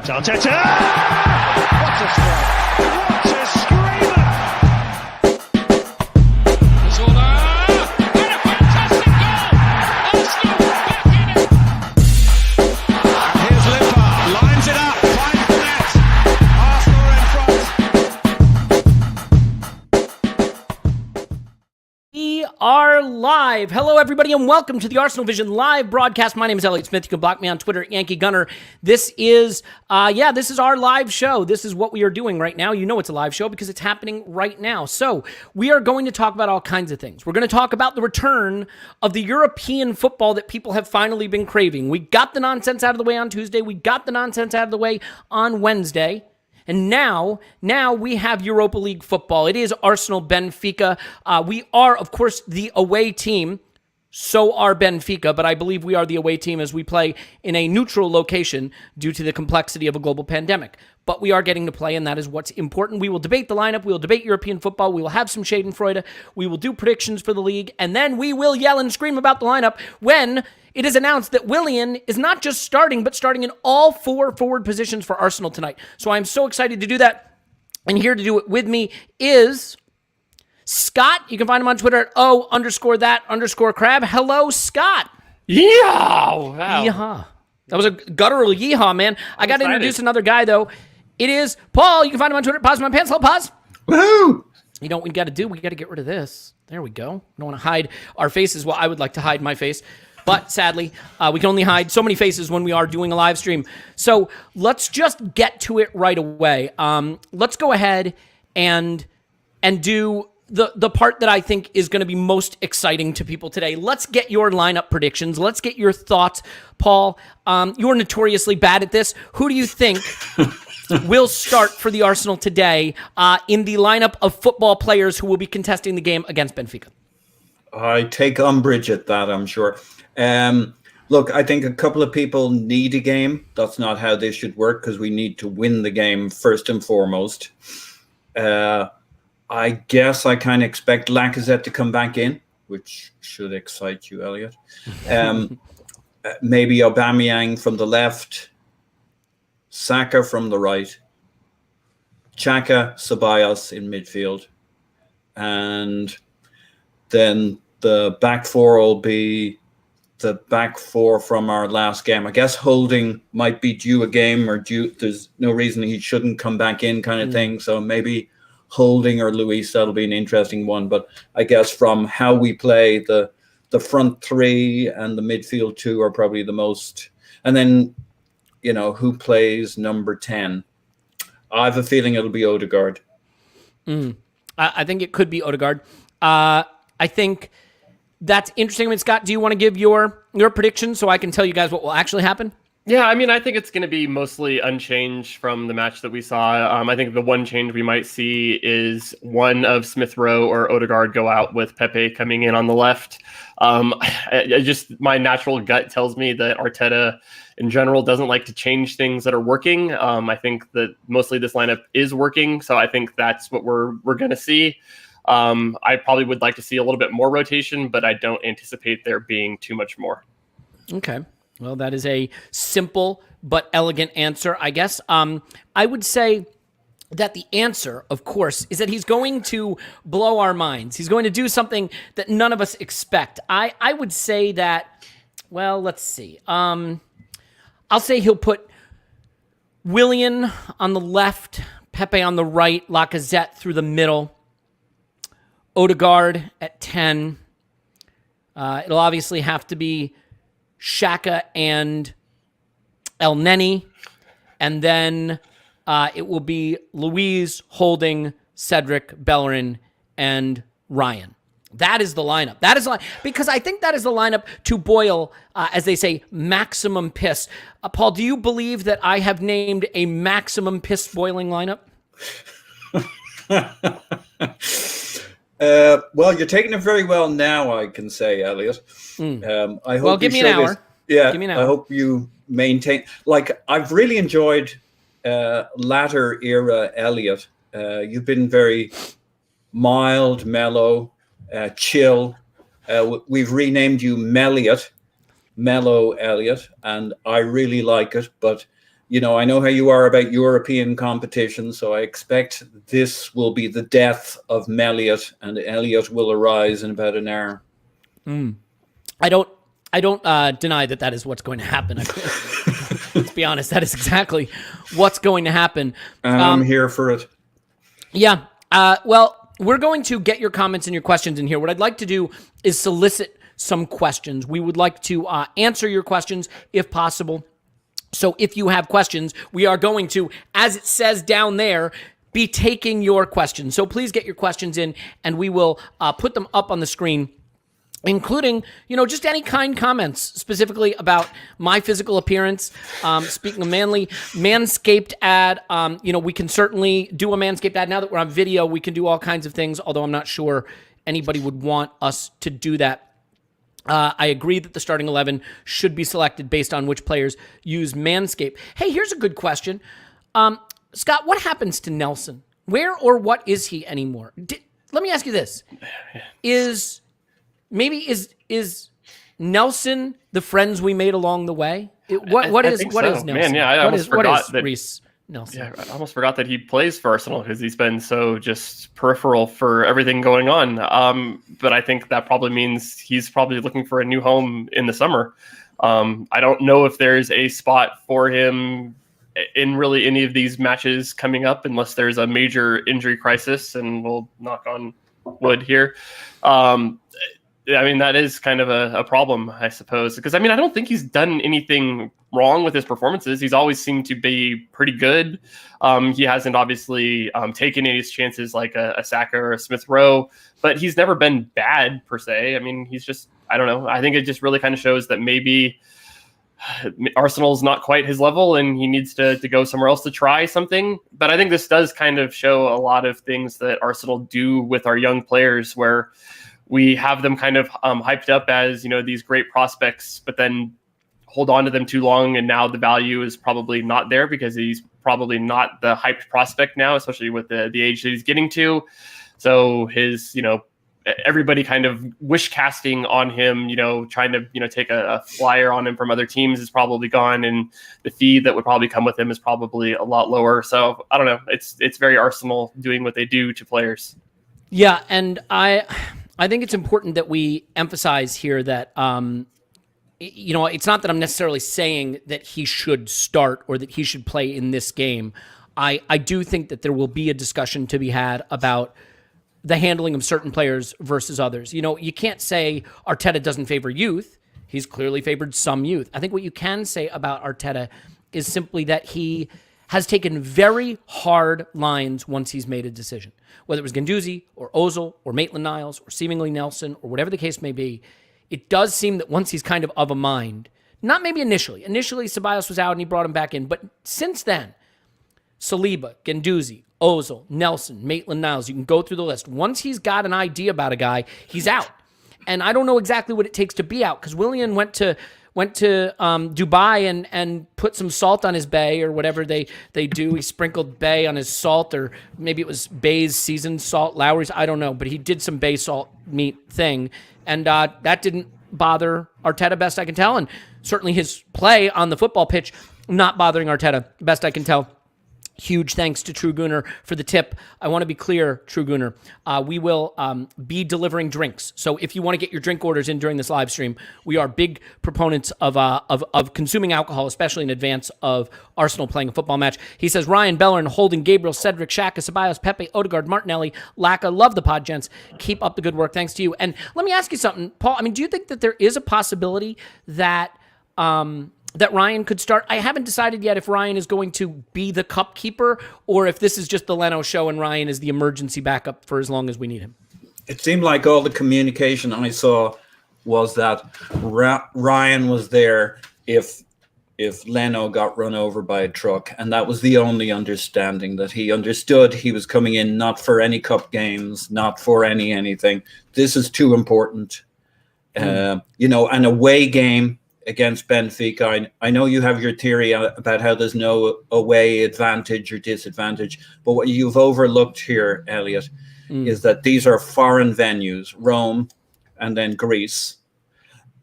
Arteta! What a strike! What a screamer! Zola! And a fantastic goal! Arsenal back in it! And here's Lipa, lines it up, finds the net. Arsenal are in front. We are live. Hello, everybody, and welcome to the Arsenal Vision live broadcast. My name is Elliot Smith. You can block me on Twitter at Yankee Gunner. This is our live show. This is what we are doing right now. You know it's a live show because it's happening right now. So we are going to talk about all kinds of things. We're going to talk about the return of the European football that people have finally been craving. We got the nonsense out of the way on Tuesday. We got the nonsense out of the way on Wednesday. And now we have Europa League football. It is Arsenal Benfica. We are, of course, the away team. So are Benfica, but I believe we are the away team as we play in a neutral location due to the complexity of a global pandemic. But we are getting to play, and that is what's important. We will debate the lineup. We will debate European football. We will have some Schadenfreude. We will do predictions for the league, and then we will yell and scream about the lineup when it is announced that Willian is not just starting, but starting in all four forward positions for Arsenal tonight. So I'm so excited to do that. And here to do it with me is Scott. You can find him on Twitter at _that_crab. Hello, Scott. Yeehaw! Wow. Yeehaw. That was a guttural yeehaw, man. I got to introduce another guy, though. It is Paul. You can find him on Twitter at Pause My Pants. Hello, Pause. Woohoo! You know what we got to do? We got to get rid of this. There we go. We don't want to hide our faces. Well, I would like to hide my face. But sadly, we can only hide so many faces when we are doing a live stream. So let's just get to it right away. Let's go ahead and do the part that I think is going to be most exciting to people today. Let's get your lineup predictions. Let's get your thoughts. Paul, you're notoriously bad at this. Who do you think will start for the Arsenal today in the lineup of football players who will be contesting the game against Benfica? I take umbrage at that, I'm sure. Look, I think a couple of people need a game. That's not how this should work because we need to win the game first and foremost. I guess I kind of expect Lacazette to come back in, which should excite you, Elliot. Maybe Aubameyang from the left, Saka from the right, Xhaka, Ceballos in midfield, and then the back four will be the back four from our last game. I guess Holding might be due a game or there's no reason he shouldn't come back in kind of thing. So maybe Holding or Luis, that'll be an interesting one. But I guess from how we play, the front three and the midfield two are probably the most. And then, who plays number 10? I have a feeling it'll be Odegaard. I think it could be Odegaard. I think that's interesting. I mean, Scott, do you want to give your prediction so I can tell you guys what will actually happen? Yeah, I mean, I think it's going to be mostly unchanged from the match that we saw. I think the one change we might see is one of Smith Rowe or Odegaard go out with Pepe coming in on the left. My natural gut tells me that Arteta in general doesn't like to change things that are working. I think that mostly this lineup is working, so I think that's what we're going to see. I probably would like to see a little bit more rotation, but I don't anticipate there being too much more. Okay. Well, that is a simple but elegant answer, I guess. I would say that the answer, of course, is that he's going to blow our minds. He's going to do something that none of us expect. I would say that, well, let's see. I'll say he'll put Willian on the left, Pepe on the right, Lacazette through the middle, Odegaard at 10. It'll obviously have to be Xhaka and El Neni, and then it will be Luis, Holding, Cedric, Bellerin, and Ryan. That is the lineup. That is because I think that is the lineup to boil, as they say, maximum piss. Paul, do you believe that I have named a maximum piss boiling lineup? Well, you're taking it very well now, I can say, Elliot. I hope give me an hour. Give me an hour. I hope you maintain. I've really enjoyed latter era Elliot. You've been very mild, mellow, chill. We've renamed you Melliot, Mellow Elliot, and I really like it. But I know how you are about European competition, so I expect this will be the death of Elliot, and Elliot will arise in about an hour. I don't deny that is what's going to happen. Let's be honest, that is exactly what's going to happen. And I'm here for it. Yeah. Well, we're going to get your comments and your questions in here. What I'd like to do is solicit some questions. We would like to answer your questions if possible. So if you have questions, we are going to, as it says down there, be taking your questions. So please get your questions in, and we will put them up on the screen, including, just any kind comments, specifically about my physical appearance. Speaking of Manscaped ad, we can certainly do a Manscaped ad. Now that we're on video, we can do all kinds of things, although I'm not sure anybody would want us to do that. I agree that the starting 11 should be selected based on which players use Manscaped. Hey, here's a good question. Scott, what happens to Nelson? Where or what is he anymore? Let me ask you this. Is Nelson the friends we made along the way? What is Nelson? Man, yeah, I almost forgot that Reece Nelson. Yeah, I almost forgot that he plays for Arsenal because he's been so just peripheral for everything going on. But I think that probably means he's probably looking for a new home in the summer. I don't know if there's a spot for him in really any of these matches coming up, unless there's a major injury crisis, and we'll knock on wood here. That is kind of a problem, I suppose, because I don't think he's done anything wrong with his performances. He's always seemed to be pretty good. He hasn't obviously taken any chances like a Saka or a Smith Rowe, but he's never been bad per se. He's just, I don't know. I think it just really kind of shows that maybe Arsenal's not quite his level and he needs to go somewhere else to try something. But I think this does kind of show a lot of things that Arsenal do with our young players, where we have them kind of hyped up as, these great prospects, but then hold on to them too long. And now the value is probably not there because he's probably not the hyped prospect now, especially with the age that he's getting to. So his, everybody kind of wish casting on him, trying to, take a flyer on him from other teams is probably gone. And the fee that would probably come with him is probably a lot lower. So I don't know. It's very Arsenal doing what they do to players. Yeah. And I think it's important that we emphasize here that, it's not that I'm necessarily saying that he should start or that he should play in this game. I do think that there will be a discussion to be had about the handling of certain players versus others. You can't say Arteta doesn't favor youth. He's clearly favored some youth. I think what you can say about Arteta is simply that he has taken very hard lines once he's made a decision. Whether it was Guendouzi or Ozil or Maitland-Niles or seemingly Nelson or whatever the case may be, it does seem that once he's kind of a mind, not maybe initially. Initially, Ceballos was out and he brought him back in. But since then, Saliba, Guendouzi, Ozil, Nelson, Maitland-Niles, you can go through the list. Once he's got an idea about a guy, he's out. And I don't know exactly what it takes to be out, because Willian went to Dubai and put some salt on his bay or whatever they do. He sprinkled bay on his salt, or maybe it was Bay's seasoned salt, Lowry's, I don't know. But he did some bay salt meat thing, and that didn't bother Arteta, best I can tell. And certainly his play on the football pitch, not bothering Arteta, best I can tell. Huge thanks to True Gooner for the tip. I want to be clear, True Gooner, we will be delivering drinks. So if you want to get your drink orders in during this live stream, we are big proponents of consuming alcohol, especially in advance of Arsenal playing a football match. He says, Ryan, Bellerin, Holding, Gabriel, Cedric, Xhaka, Ceballos, Pepe, Odegaard, Martinelli, Laka. Love the pod, gents. Keep up the good work. Thanks to you. And let me ask you something, Paul. Do you think that there is a possibility that that Ryan could start? I haven't decided yet if Ryan is going to be the cup keeper or if this is just the Leno show and Ryan is the emergency backup for as long as we need him. It seemed like all the communication I saw was that Ryan was there if Leno got run over by a truck, and that was the only understanding, that he understood he was coming in not for any cup games, not for anything. This is too important. An away game against Benfica. I know you have your theory about how there's no away advantage or disadvantage, but what you've overlooked here, Elliot, is that these are foreign venues, Rome and then Greece,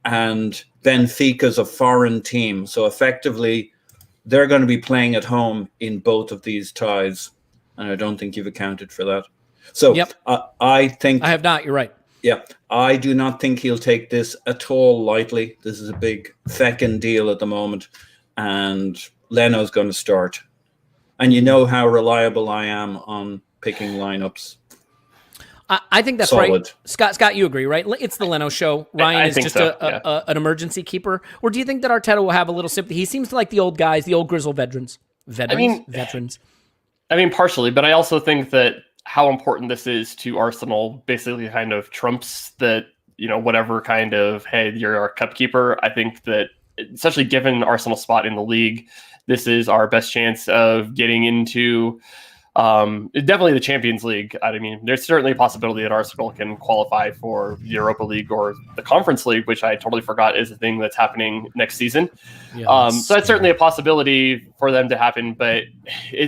and Benfica's a foreign team. So effectively, they're going to be playing at home in both of these ties, and I don't think you've accounted for that. So Yep. I think I have not. You're right. Yeah, I do not think he'll take this at all lightly. This is a big feckin' deal at the moment, and Leno's going to start. And you know how reliable I am on picking lineups. I think that's Solid. right. Scott, you agree, right? It's the Leno show. Ryan is just so, an emergency keeper. Or do you think that Arteta will have a little sympathy? He seems to like the old guys, the old grizzled veterans. Veterans. I mean, partially, but I also think that how important this is to Arsenal basically kind of trumps that, whatever kind of, hey, you're our cup keeper. I think that, especially given Arsenal's spot in the league, this is our best chance of getting into definitely the Champions League. I mean, there's certainly a possibility that Arsenal can qualify for the Europa League or the Conference League, which I totally forgot is a thing that's happening next season. So that's certainly a possibility for them to happen, but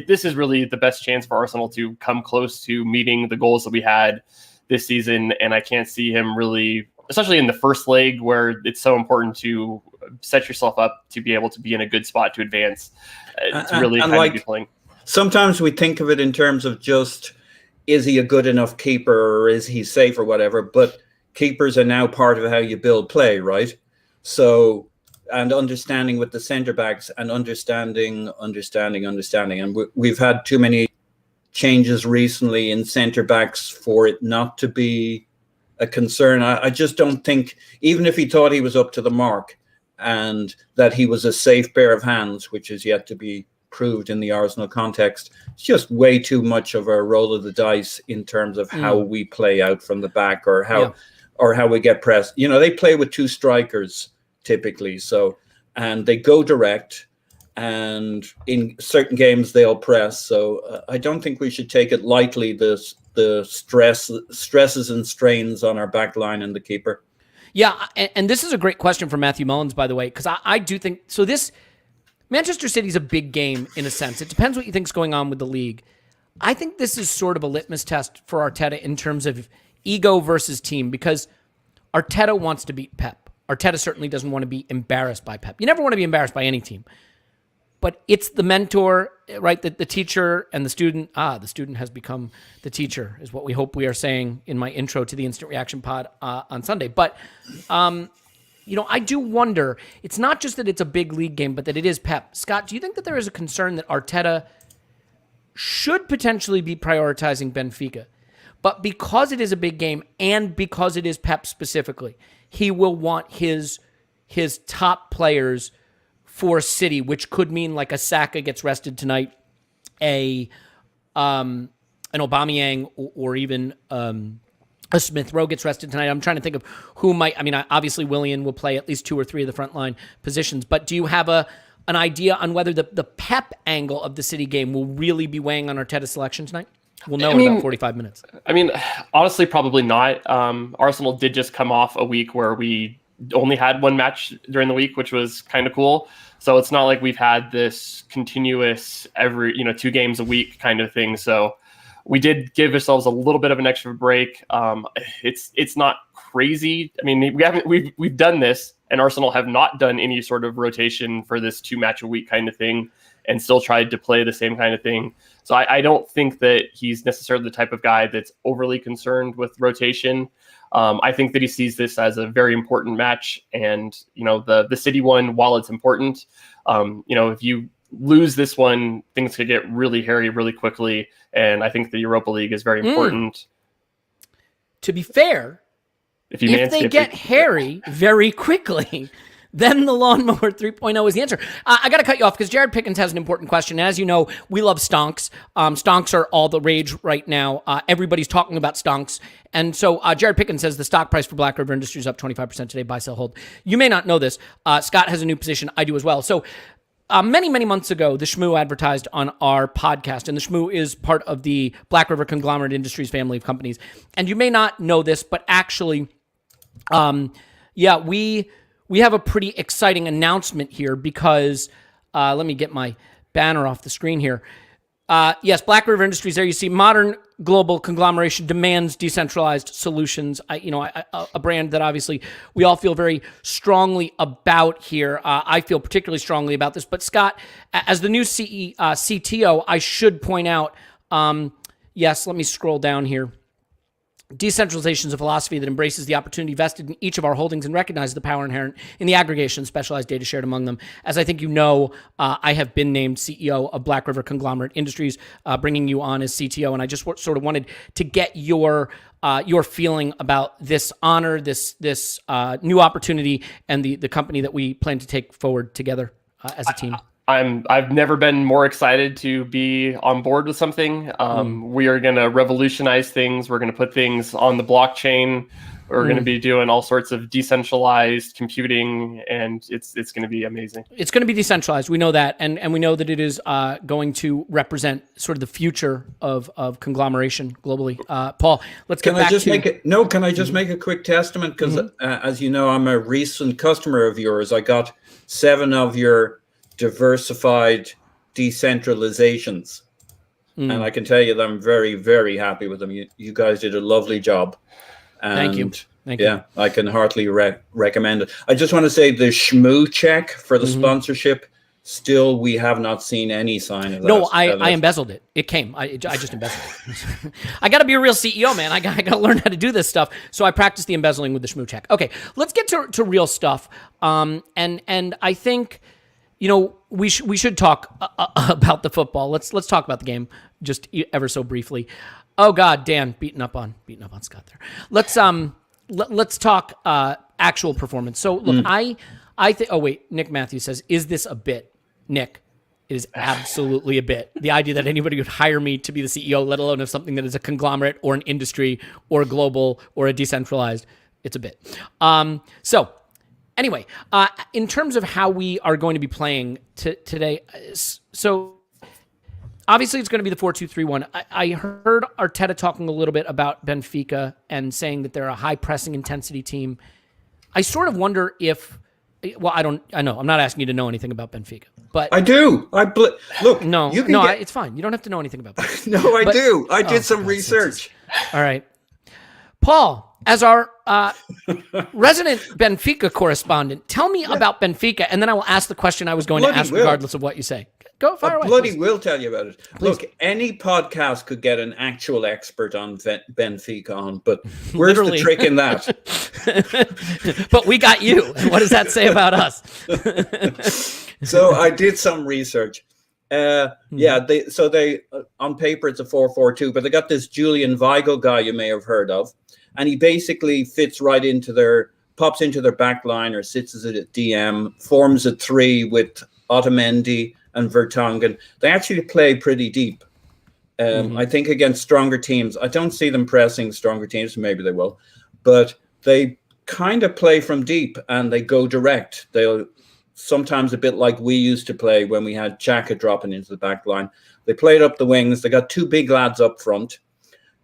this is really the best chance for Arsenal to come close to meeting the goals that we had this season. And I can't see him really, especially in the first leg where it's so important to set yourself up to be able to be in a good spot to advance. It's really kind of be playing. Sometimes we think of it in terms of just, is he a good enough keeper or is he safe or whatever? But keepers are now part of how you build play, right? So, and understanding with the centre backs and understanding. And we've had too many changes recently in centre backs for it not to be a concern. I just don't think, even if he thought he was up to the mark and that he was a safe pair of hands, which is yet to be proved in the Arsenal context, it's just way too much of a roll of the dice in terms of how we play out from the back or how we get pressed. They play with two strikers typically, and they go direct, and in certain games they'll press. So I don't think we should take it lightly, the stresses and strains on our back line and the keeper. Yeah, and this is a great question from Matthew Mullins, by the way, because I do think so. This Manchester City's a big game in a sense. It depends what you think's going on with the league. I think this is sort of a litmus test for Arteta in terms of ego versus team, because Arteta wants to beat Pep. Arteta certainly doesn't want to be embarrassed by Pep. You never want to be embarrassed by any team. But it's the mentor, right? The teacher and the student. The student has become the teacher, is what we hope we are saying in my intro to the Instant Reaction Pod on Sunday. But I do wonder, it's not just that it's a big league game, but that it is Pep. Scott, do you think that there is a concern that Arteta should potentially be prioritizing Benfica, but because it is a big game and because it is Pep specifically, he will want his top players for City, which could mean like a Saka gets rested tonight, an Aubameyang, or even a Smith Rowe gets rested tonight. I'm trying to think of who might. I mean, obviously Willian will play at least 2 or 3 of the frontline positions. But do you have an idea on whether the Pep angle of the City game will really be weighing on Arteta's selection tonight? We'll know in about 45 minutes. I mean, honestly, probably not. Arsenal did just come off a week where we only had one match during the week, which was kind of cool. So it's not like we've had this continuous every 2 games a week kind of thing. So we did give ourselves a little bit of an extra break. It's not crazy. I mean, we've done this, and Arsenal have not done any sort of rotation for this 2 match a week kind of thing, and still tried to play the same kind of thing. So I don't think that he's necessarily the type of guy that's overly concerned with rotation. I think that he sees this as a very important match, and the City one, while it's important, if you lose this one, things could get really hairy really quickly, and I think the Europa League is very important. To be fair, if they get hairy very quickly, then the Lawnmower 3.0 is the answer. I got to cut you off because Jared Pickens has an important question. As you know, we love stonks. Stonks are all the rage right now. Everybody's talking about stonks. And so Jared Pickens says the stock price for Black River Industries is up 25% today. Buy, sell, hold. You may not know this. Scott has a new position. I do as well. So many, many months ago, the Shmoo advertised on our podcast, and the Shmoo is part of the Black River Conglomerate Industries family of companies. And you may not know this, but actually, we have a pretty exciting announcement here because let me get my banner off the screen here. Yes, Black River Industries. There you see modern global conglomeration demands decentralized solutions. A brand that obviously we all feel very strongly about here. I feel particularly strongly about this. But Scott, as the new CTO, I should point out. Yes, let me scroll down here. Decentralization is a philosophy that embraces the opportunity vested in each of our holdings and recognizes the power inherent in the aggregation of specialized data shared among them. As I think you know, I have been named CEO of Black River Conglomerate Industries, bringing you on as CTO, and I just sort of wanted to get your feeling about this honor, this new opportunity, and the company that we plan to take forward together as a team. I've never been more excited to be on board with something. We are going to revolutionize things. We're going to put things on the blockchain. We're going to be doing all sorts of decentralized computing, and it's going to be amazing. It's going to be decentralized. We know that, and we know that it is going to represent sort of the future of conglomeration globally. Paul, let's get back to... Can I just make a quick testament? Because as you know, I'm a recent customer of yours. I got 7 of your diversified decentralizations, and I can tell you that I'm very, very happy with them. You guys did a lovely job. And Thank you. I can heartily recommend it. I just want to say the Shmoo check for the sponsorship, still we have not seen any sign of that. No, I embezzled it. It came. I just embezzled it. I got to be a real CEO, man. I got to learn how to do this stuff. So I practiced the embezzling with the Shmoo check. Okay, let's get to real stuff. And I think, we should talk about the football. Let's talk about the game just ever so briefly. Oh God, Dan beating up on Scott there. Let's talk actual performance. So look, I think. Oh wait, Nick Matthews says, "Is this a bit?" Nick, it is absolutely a bit. The idea that anybody would hire me to be the CEO, let alone of something that is a conglomerate or an industry or a global or a decentralized, it's a bit. So. Anyway, in terms of how we are going to be playing today, so obviously it's going to be the 4-2-3-1. I heard Arteta talking a little bit about Benfica and saying that they're a high pressing intensity team. I sort of wonder if, I know I'm not asking you to know anything about Benfica, but I do. Look, it's fine. You don't have to know anything about Benfica. No, I do. I did some research. All right, Paul. As our resident Benfica correspondent, tell me about Benfica, and then I will ask the question I was going to ask regardless of what you say. Go fire away. Bloody will tell you about it. Please. Look, any podcast could get an actual expert on Benfica on, but where's the trick in that? But we got you. And what does that say about us? So I did some research. They on paper it's a 4-4-2, but they got this Julian Weigl guy you may have heard of. And he basically fits right pops into their back line or sits as a DM, forms a 3 with Otamendi and Vertonghen. They actually play pretty deep. I think against stronger teams. I don't see them pressing stronger teams. Maybe they will. But they kind of play from deep and they go direct. They'll sometimes a bit like we used to play when we had Xhaka dropping into the back line. They played up the wings. They got 2 big lads up front.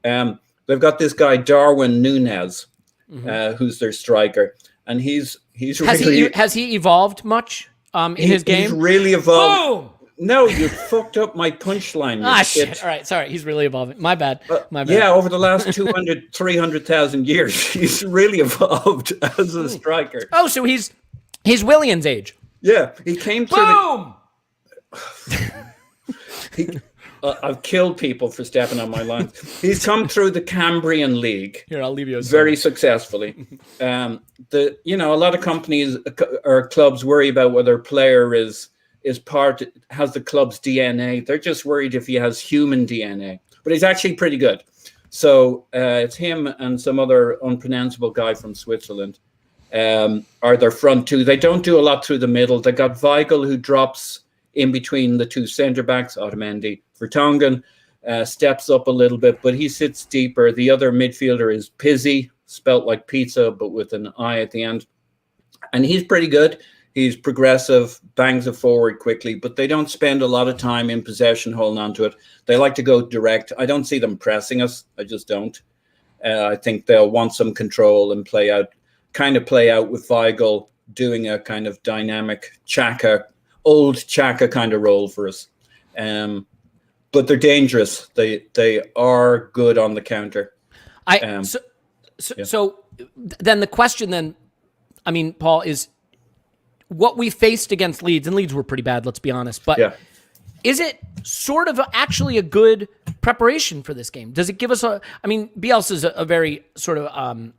They've got this guy Darwin Núñez, who's their striker, and he's has he evolved much in his game? He's really evolved. Boom! No, you fucked up my punchline. Shit! All right, sorry, he's really evolving. My bad. Yeah, over the last 300,000 years, he's really evolved as a striker. Oh, so he's Willian's age. Yeah, he came to I've killed people for stepping on my lines. He's come through the Cambrian League. Here, I'll leave you very successfully. A lot of companies or clubs worry about whether a player has the club's DNA. They're just worried if he has human DNA. But he's actually pretty good. So it's him and some other unpronounceable guy from Switzerland are their front 2. They don't do a lot through the middle. They got Weigl, who drops in between the 2 centre backs, Otamendi. Vertonghen steps up a little bit, but he sits deeper. The other midfielder is Pizzi, spelt like pizza, but with an I at the end. And he's pretty good. He's progressive, bangs it forward quickly, but they don't spend a lot of time in possession holding on to it. They like to go direct. I don't see them pressing us. I just don't. I think they'll want some control and play out with Weigl doing a kind of dynamic old Xhaka kind of role for us. but they're dangerous. They are good on the counter. So then the question then, I mean, Paul, is what we faced against Leeds, and Leeds were pretty bad, let's be honest, but is it sort of actually a good preparation for this game? Does it give us Bielsa's a very sort of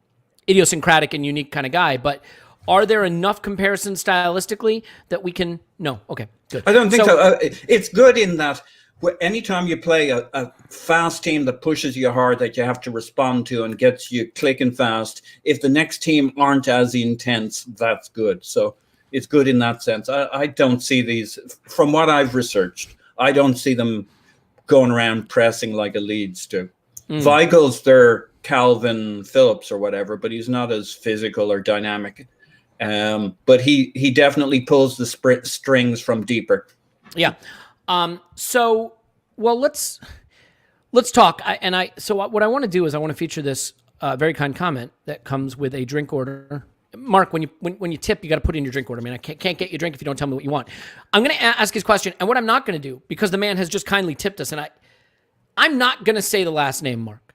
idiosyncratic and unique kind of guy, but are there enough comparisons stylistically that we can? No. Okay, good. I don't think so. It's good in that anytime you play a fast team that pushes you hard, that you have to respond to and gets you clicking fast, if the next team aren't as intense, that's good. So it's good in that sense. I don't see these, from what I've researched, I don't see them going around pressing like a Leeds do. Weigel's their Calvin Phillips or whatever, but he's not as physical or dynamic. But he definitely pulls the strings from deeper. Yeah. So let's talk. So what I want to do is I want to feature this very kind comment that comes with a drink order. Mark, when you tip, you got to put in your drink order. I mean, I can't get you a drink if you don't tell me what you want. I'm going to ask his question, and what I'm not going to do, because the man has just kindly tipped us, and I'm not going to say the last name, Mark.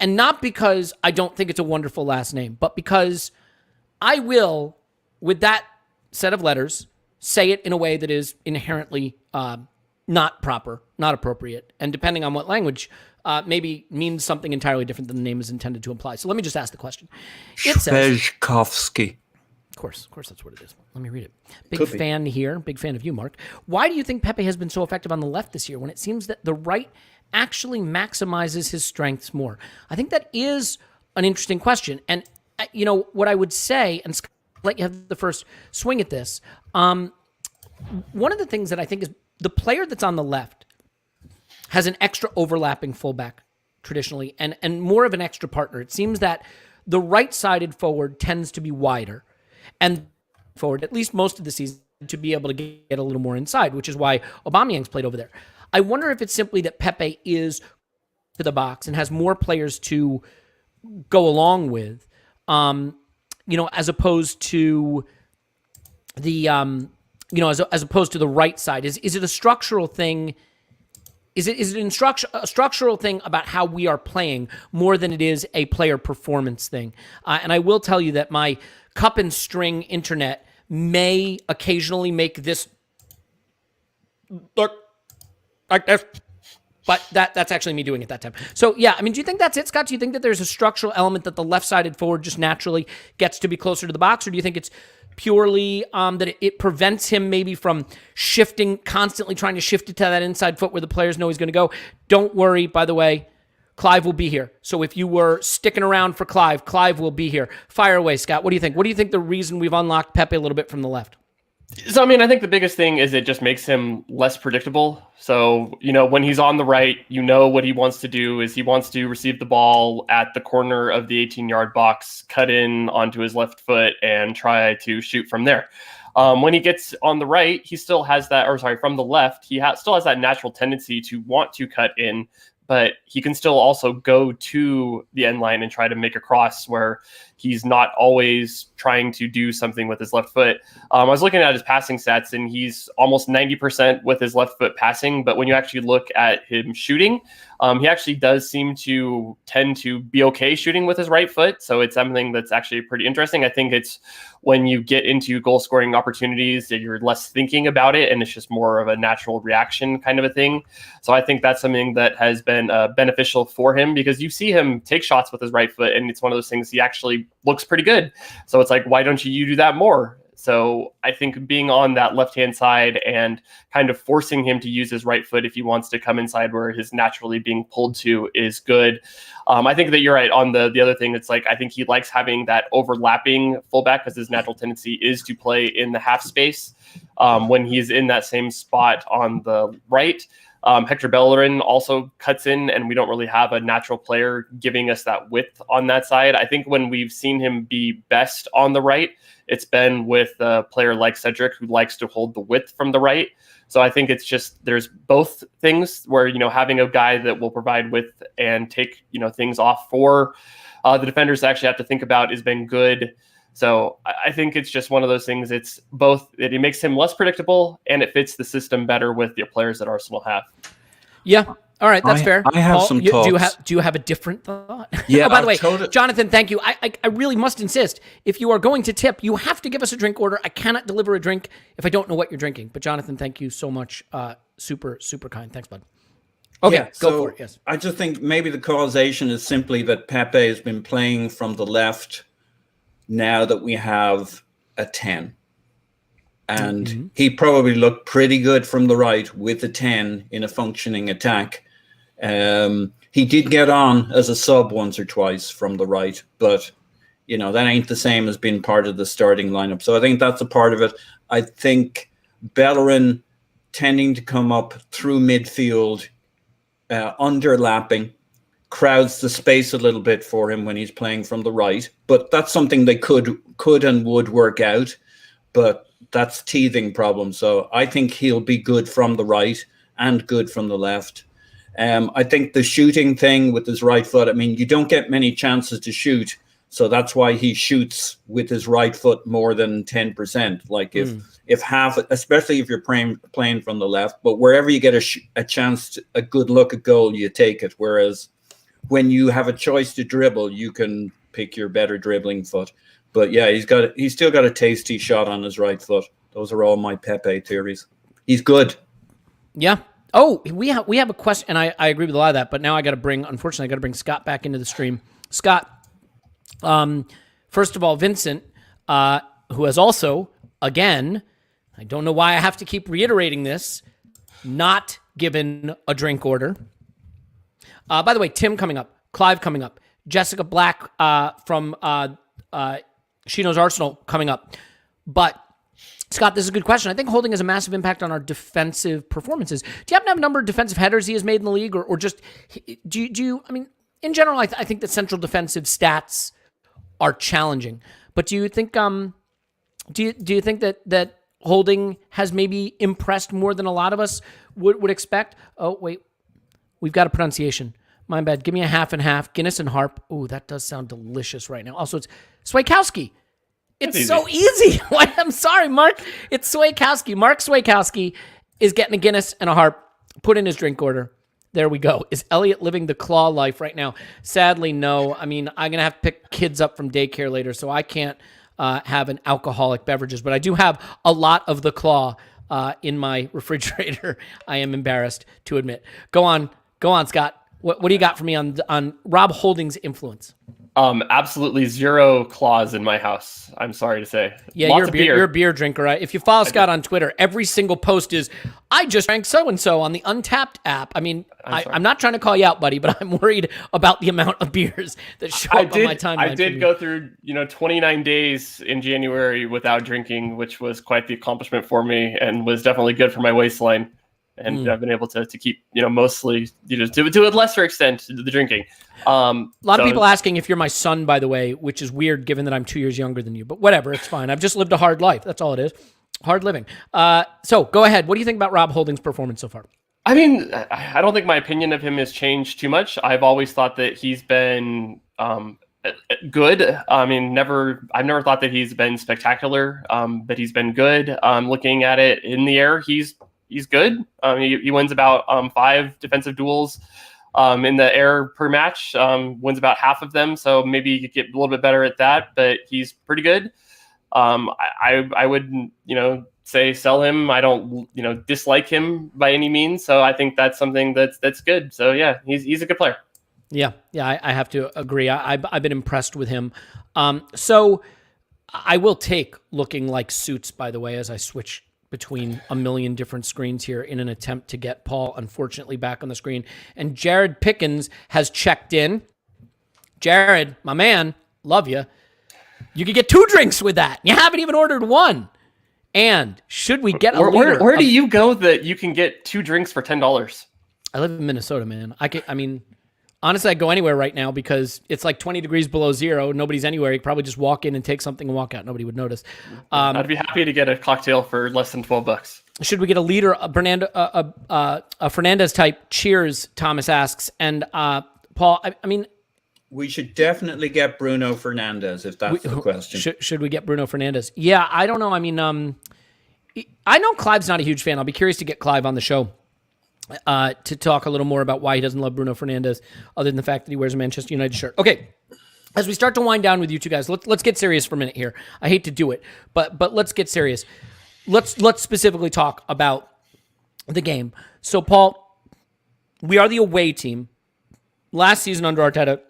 And not because I don't think it's a wonderful last name, but because I will, with that set of letters, say it in a way that is inherently not proper, not appropriate, and depending on what language, maybe means something entirely different than the name is intended to imply. So let me just ask the question. It says, Shpejkovsky. Of course, that's what it is. Let me read it. Big fan here. Big fan of you, Mark. Why do you think Pepe has been so effective on the left this year when it seems that the right actually maximizes his strengths more? I think that is an interesting question. And, what I would say, and let you have the first swing at this, one of the things that I think is the player that's on the left has an extra overlapping fullback traditionally and more of an extra partner. It seems that the right-sided forward tends to be wider and forward, at least most of the season, to be able to get a little more inside, which is why Aubameyang's played over there. I wonder if it's simply that Pepe is to the box and has more players to go along with, as opposed to the, as opposed to the right side. Is it a structural thing? Is it a structural thing about how we are playing more than it is a player performance thing? And I will tell you that my cup and string internet may occasionally make this look like this, but that's actually me doing it that time. So yeah, do you think that's it, Scott? Do you think that there's a structural element that the left-sided forward just naturally gets to be closer to the box, or do you think it's purely that it prevents him maybe from shifting, constantly trying to shift it to that inside foot where the players know he's going to go? Don't worry, by the way, Clive will be here. So if you were sticking around for Clive will be here. Fire away, Scott. What do you think? What do you think the reason we've unlocked Pepe a little bit from the left? So, I think the biggest thing is it just makes him less predictable. So, when he's on the right, what he wants to do is he wants to receive the ball at the corner of the 18-yard box, cut in onto his left foot, and try to shoot from there. When he gets on the right, he still has from the left, he still has that natural tendency to want to cut in, but he can still also go to the end line and try to make a cross where he's not always trying to do something with his left foot. I was looking at his passing stats, and he's almost 90% with his left foot passing. But when you actually look at him shooting, he actually does seem to tend to be okay shooting with his right foot. So it's something that's actually pretty interesting. I think it's when you get into goal scoring opportunities that you're less thinking about it, and it's just more of a natural reaction kind of a thing. So I think that's something that has been beneficial for him, because you see him take shots with his right foot, and it's one of those things he actually looks pretty good. So it's like, why don't you do that more? So I think being on that left-hand side and kind of forcing him to use his right foot if he wants to come inside where he's naturally being pulled to is good. I think that you're right on the other thing. It's like, I think he likes having that overlapping fullback because his natural tendency is to play in the half space when he's in that same spot on the right. Hector Bellerin also cuts in, and we don't really have a natural player giving us that width on that side. I think when we've seen him be best on the right, it's been with a player like Cedric, who likes to hold the width from the right. So I think it's just, there's both things where, having a guy that will provide width and take, things off for the defenders to actually have to think about has been good. So I think it's just one of those things. It's both that it makes him less predictable and it fits the system better with the players that Arsenal have. Yeah. All right, that's fair. I have Paul, some thoughts. thoughts. Do you have a different thought? Yeah. Oh, by the way, Jonathan, thank you. I really must insist. If you are going to tip, you have to give us a drink order. I cannot deliver a drink if I don't know what you're drinking. But Jonathan, thank you so much. Super, super kind. Thanks, bud. Okay, Yeah, go for it. Yes. I just think maybe the causation is simply that Pepe has been playing from the left now that we have a 10. And he probably looked pretty good from the right with a 10 in a functioning attack. He did get on as a sub once or twice from the right, but that ain't the same as being part of the starting lineup. So I think that's a part of it. I think Bellerin tending to come up through midfield, underlapping, crowds the space a little bit for him when he's playing from the right. But that's something they could and would work out. But that's teething problem. So I think he'll be good from the right and good from the left. I think the shooting thing with his right foot, you don't get many chances to shoot. So that's why he shoots with his right foot more than 10%. Like if half, especially if you're playing from the left, but wherever you get a chance, a good look at goal, you take it. Whereas when you have a choice to dribble, you can pick your better dribbling foot. But yeah, he's still got a tasty shot on his right foot. Those are all my Pepe theories. He's good. Yeah. Oh, we have a question, and I agree with a lot of that. But now unfortunately, I got to bring Scott back into the stream. Scott, first of all, Vincent, who has also, again, I don't know why I have to keep reiterating this, not given a drink order. By the way, Tim coming up, Clive coming up, Jessica Black from She Knows Arsenal coming up. But Scott, this is a good question. I think Holding has a massive impact on our defensive performances. Do you happen to have a number of defensive headers he has made in the league, or just do you? In general, I think that central defensive stats are challenging. But do you think do you think that Holding has maybe impressed more than a lot of us would expect? Oh wait, we've got a pronunciation. My bad. Give me a half and half. Guinness and Harp. Ooh, that does sound delicious right now. Also, it's Swakowski. It's so easy. I'm sorry, Mark. It's Swakowski. Mark Swakowski is getting a Guinness and a Harp. Put in his drink order. There we go. Is Elliot living the claw life right now? Sadly, no. I'm going to have to pick kids up from daycare later, so I can't have an alcoholic beverages. But I do have a lot of the claw in my refrigerator. I am embarrassed to admit. Go on, Scott. What do you got for me on Rob Holding's influence? Absolutely zero claws in my house. I'm sorry to say. Yeah, Lots of beer. You're a beer drinker. Right? If you follow Scott on Twitter, every single post is, I just drank so-and-so on the Untapped app. I'm not trying to call you out, buddy, but I'm worried about the amount of beers that show up on my timeline. I did go through 29 days in January without drinking, which was quite the accomplishment for me and was definitely good for my waistline. And I've been able to keep, mostly, to a lesser extent, the drinking. A lot of people asking if you're my son, by the way, which is weird given that I'm 2 years younger than you. But whatever, it's fine. I've just lived a hard life. That's all it is. Hard living. So go ahead. What do you think about Rob Holding's performance so far? I don't think my opinion of him has changed too much. I've always thought that he's been good. I've never thought that he's been spectacular, but he's been good. Looking at it in the air, he's good. He wins about 5 defensive duels in the air per match, wins about half of them. So maybe you could get a little bit better at that, but he's pretty good. I would, say sell him. I don't, dislike him by any means. So I think that's something that's good. So yeah, he's a good player. Yeah. I have to agree. I've been impressed with him. So I will take looking like Suits, by the way, as I switch between a million different screens here in an attempt to get Paul, unfortunately, back on the screen. And Jared Pickens has checked in. Jared, my man, love you. You could get 2 drinks with that. You haven't even ordered one. And should we get a liter? Where do you go that you can get 2 drinks for $10? I live in Minnesota, man. Honestly, I'd go anywhere right now because it's like 20 degrees below zero. Nobody's anywhere. You could probably just walk in and take something and walk out. Nobody would notice. I'd be happy to get a cocktail for less than $12. Should we get a liter, a Fernandez type? Cheers, Thomas asks. And Paul, we should definitely get Bruno Fernandes if that's the question. Should we get Bruno Fernandes? Yeah, I don't know. I know Clive's not a huge fan. I'll be curious to get Clive on the show to talk a little more about why he doesn't love Bruno Fernandes, other than the fact that he wears a Manchester United shirt. Okay, as we start to wind down with you two guys, let's get serious for a minute here. I hate to do it, but let's get serious. Let's specifically talk about the game. So, Paul, we are the away team. Last season under Arteta,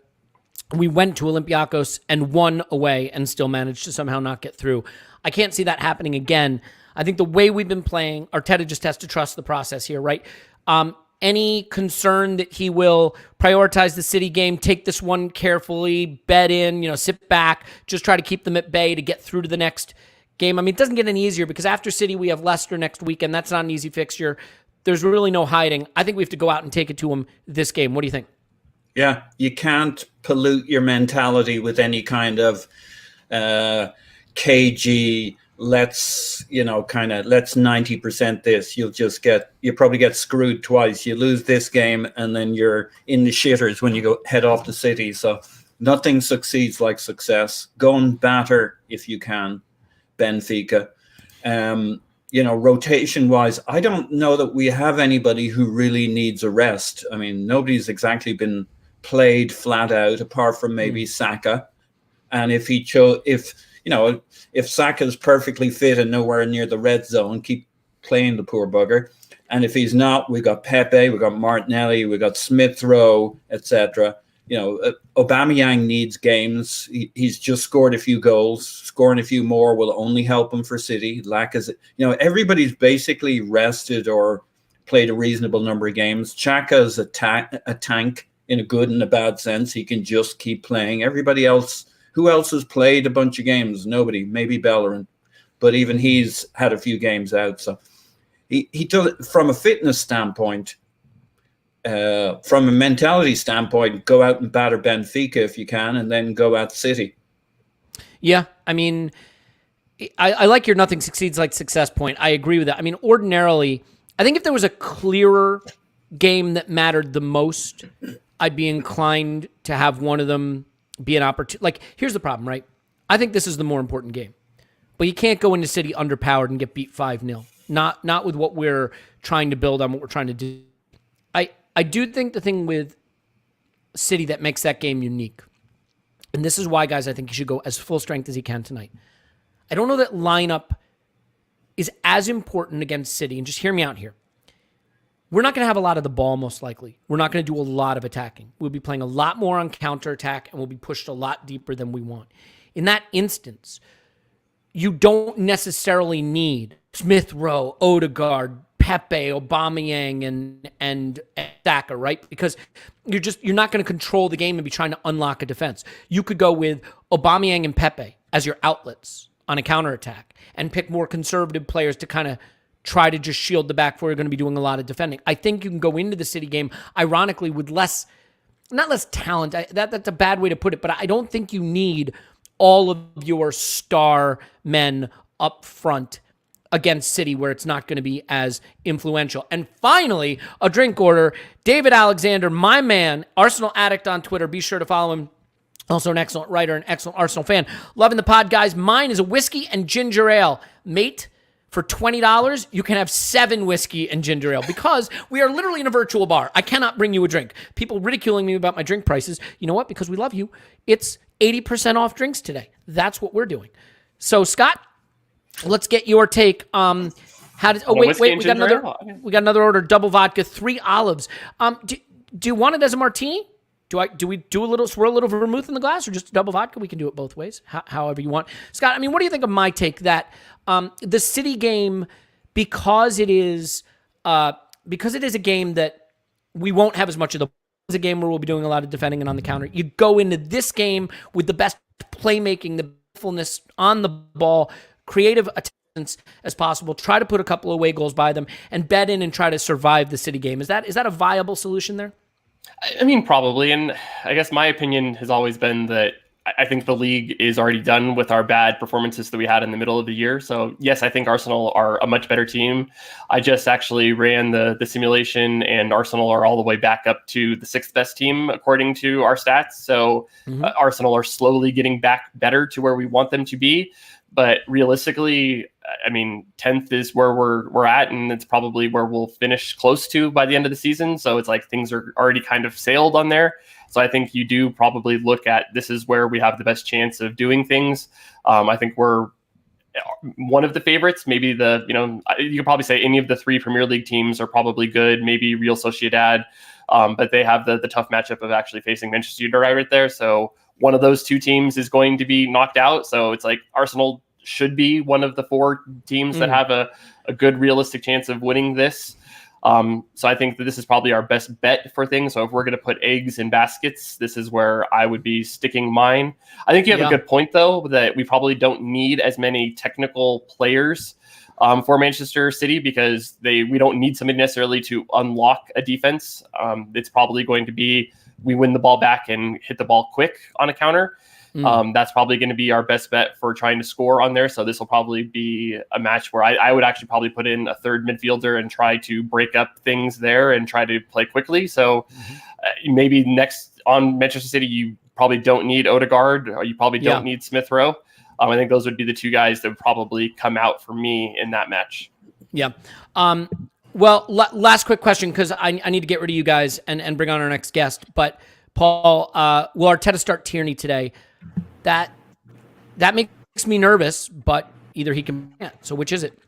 we went to Olympiacos and won away and still managed to somehow not get through. I can't see that happening again. I think the way we've been playing, Arteta just has to trust the process here, right? Any concern that he will prioritize the City game, take this one carefully, bet in, sit back, just try to keep them at bay to get through to the next game. I mean, it doesn't get any easier because after City, we have Leicester next weekend. That's not an easy fixture. There's really no hiding. I think we have to go out and take it to them this game. What do you think? Yeah, you can't pollute your mentality with any kind of cagey, let's 90% this. You'll probably get screwed twice. You lose this game and then you're in the shitters when you head off to City. So nothing succeeds like success. Go and batter if you can, Benfica. Rotation wise, I don't know that we have anybody who really needs a rest. I mean, nobody's exactly been played flat out apart from maybe Saka. And if Saka's perfectly fit and nowhere near the red zone, keep playing the poor bugger. And if he's not, we've got Pepe, we've got Martinelli, we've got Smith Rowe, etc. Aubameyang needs games. He's just scored a few goals. Scoring a few more will only help him for City. Everybody's basically rested or played a reasonable number of games. Xhaka's a tank in a good and a bad sense. He can just keep playing. Everybody else, who else has played a bunch of games? Nobody. Maybe Bellerin, but even he's had a few games out. So he does, from a fitness standpoint. From a mentality standpoint, go out and batter Benfica if you can, and then go at City. Yeah, I mean, I like your nothing succeeds like success point. I agree with that. I mean, ordinarily, I think if there was a clearer game that mattered the most, I'd be inclined to have one of them be an opportunity. Like, here's the problem, right? I think this is the more important game. But you can't go into City underpowered and get beat 5-0. Not with what we're trying to build on, what we're trying to do. I do think the thing with City that makes that game unique, and this is why, guys, I think you should go as full strength as you can tonight. I don't know that lineup is as important against City, and just hear me out here. We're not going to have a lot of the ball, most likely. We're not going to do a lot of attacking. We'll be playing a lot more on counterattack, and we'll be pushed a lot deeper than we want. In that instance, you don't necessarily need Smith Rowe, Odegaard, Pepe, Aubameyang, and Saka, right? Because you're not going to control the game and be trying to unlock a defense. You could go with Aubameyang and Pepe as your outlets on a counterattack and pick more conservative players to kind of try to just shield the back four. You're going to be doing a lot of defending. I think you can go into the City game, ironically, with not less talent. That's a bad way to put it, but I don't think you need all of your star men up front against City, where it's not going to be as influential. And finally, a drink order. David Alexander, my man, Arsenal Addict on Twitter. Be sure to follow him. Also an excellent writer and excellent Arsenal fan. Loving the pod, guys. Mine is a whiskey and ginger ale. Mate, for $20, you can have 7 whiskey and ginger ale because we are literally in a virtual bar. I cannot bring you a drink. People ridiculing me about my drink prices. You know what? Because we love you. It's 80% off drinks today. That's what we're doing. So, Scott, let's get your take. Wait, we got another order. Double vodka, 3 olives. Do you want it as a martini? Do we do a little swirl, a little vermouth in the glass, or just a double vodka? We can do it both ways, however you want. Scott, I mean, what do you think of my take that the City game, because it is a game that we won't have as much of the. It's a game where we'll be doing a lot of defending and on the counter. You go into this game with the best playmaking, the fullness on the ball, creative attempts as possible. Try to put a couple of away goals by them and bet in and try to survive the City game. Is that a viable solution there? I mean, probably. And I guess my opinion has always been that I think the league is already done with our bad performances that we had in the middle of the year. So yes, I think Arsenal are a much better team. I just actually ran the simulation, and Arsenal are all the way back up to the 6th best team according to our stats. So Arsenal are slowly getting back better to where we want them to be. But realistically, I mean, 10th is where we're at, and it's probably where we'll finish close to by the end of the season. So it's like things are already kind of sailed on there. So I think you do probably look at this is where we have the best chance of doing things. I think we're one of the favorites. Maybe you could probably say any of the 3 Premier League teams are probably good. Maybe Real Sociedad, but they have the tough matchup of actually facing Manchester United right there. So one of those 2 teams is going to be knocked out. So it's like Arsenal should be one of the 4 teams that have a good realistic chance of winning this. So I think that this is probably our best bet for things. So if we're going to put eggs in baskets, this is where I would be sticking mine. I think you have a good point, though, that we probably don't need as many technical players for Manchester City because we don't need somebody necessarily to unlock a defense. It's probably going to be we win the ball back and hit the ball quick on a counter. That's probably going to be our best bet for trying to score on there. So this will probably be a match where I would actually probably put in a third midfielder and try to break up things there and try to play quickly. So maybe next on Manchester City, you probably don't need Odegaard or you probably don't need Smith Rowe. I think those would be the 2 guys that would probably come out for me in that match. Yeah. Well, last quick question, because I need to get rid of you guys and bring on our next guest. But Paul, will Arteta start Tierney today? That makes me nervous, but either he can. So which is it?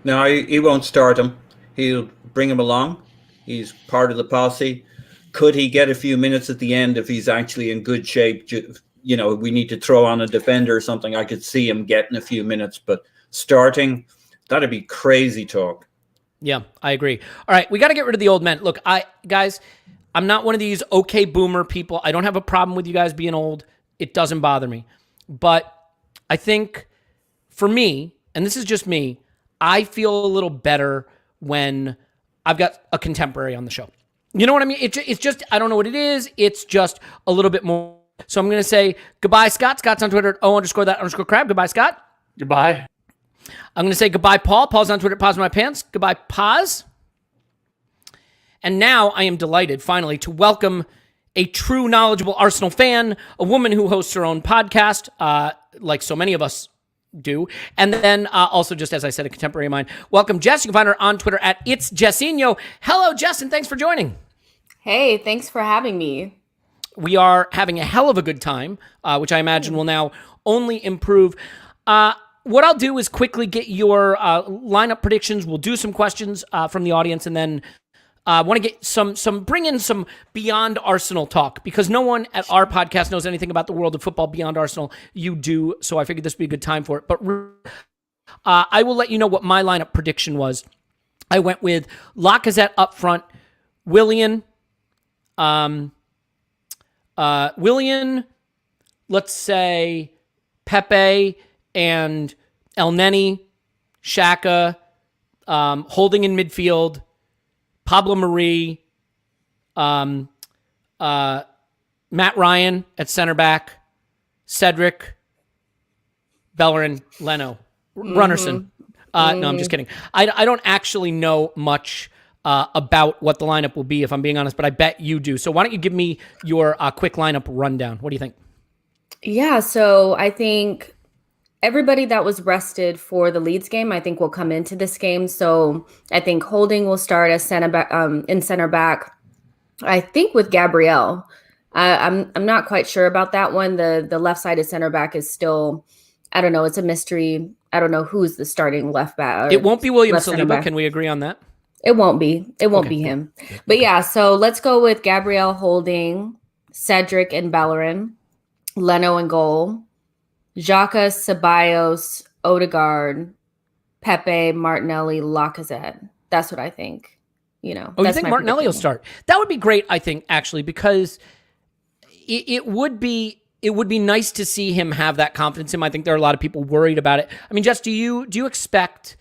No, he won't start him. He'll bring him along. He's part of the posse. Could he get a few minutes at the end if he's actually in good shape? We need to throw on a defender or something. I could see him getting a few minutes, but starting, that'd be crazy talk. Yeah, I agree. All right, we got to get rid of the old men. Look, guys, I'm not one of these okay boomer people. I don't have a problem with you guys being old. It doesn't bother me. But I think for me, and this is just me, I feel a little better when I've got a contemporary on the show. You know what I mean? It's just, I don't know what it is. It's just a little bit more. So I'm going to say goodbye, Scott. Scott's on Twitter at _that_crab. Goodbye, Scott. Goodbye. I'm going to say goodbye, Paul. Paul's on Twitter at Pause My Pants. Goodbye, Paz. And now I am delighted, finally, to welcome a true knowledgeable Arsenal fan, a woman who hosts her own podcast, like so many of us do. And then also, just as I said, a contemporary of mine. Welcome, Jess. You can find her on Twitter at It's Jessinho. Hello, Jess, and thanks for joining. Hey, thanks for having me. We are having a hell of a good time, which I imagine will now only improve. What I'll do is quickly get your lineup predictions. We'll do some questions from the audience, and then I want to get bring in some beyond Arsenal talk, because no one at our podcast knows anything about the world of football beyond Arsenal. You do, so I figured this would be a good time for it. But I will let you know what my lineup prediction was. I went with Lacazette up front, Willian, let's say Pepe and El Neni, Xhaka, holding in midfield, Pablo Marie, Matt Ryan at center back, Cedric, Bellerin, Leno, Runnerson. No, I'm just kidding. I don't actually know much about what the lineup will be, if I'm being honest, but I bet you do. So why don't you give me your quick lineup rundown? What do you think? Yeah, so I think everybody that was rested for the Leeds game, I think will come into this game. So I think Holding will start as center back. I think with Gabriel. I'm not quite sure about that one. The left-sided center back is still, I don't know. It's a mystery. I don't know who's the starting left back. It won't be William Saliba. Can we agree on that? It won't be. It won't be him. But yeah, so let's go with Gabriel, Holding, Cedric and Bellerin, Leno in goal, Xhaka, Ceballos, Odegaard, Pepe, Martinelli, Lacazette. That's what I think. You think Martinelli will start? That would be great, I think, actually, because it would be nice to see him have that confidence in him. I think there are a lot of people worried about it. I mean, Jess, do you expect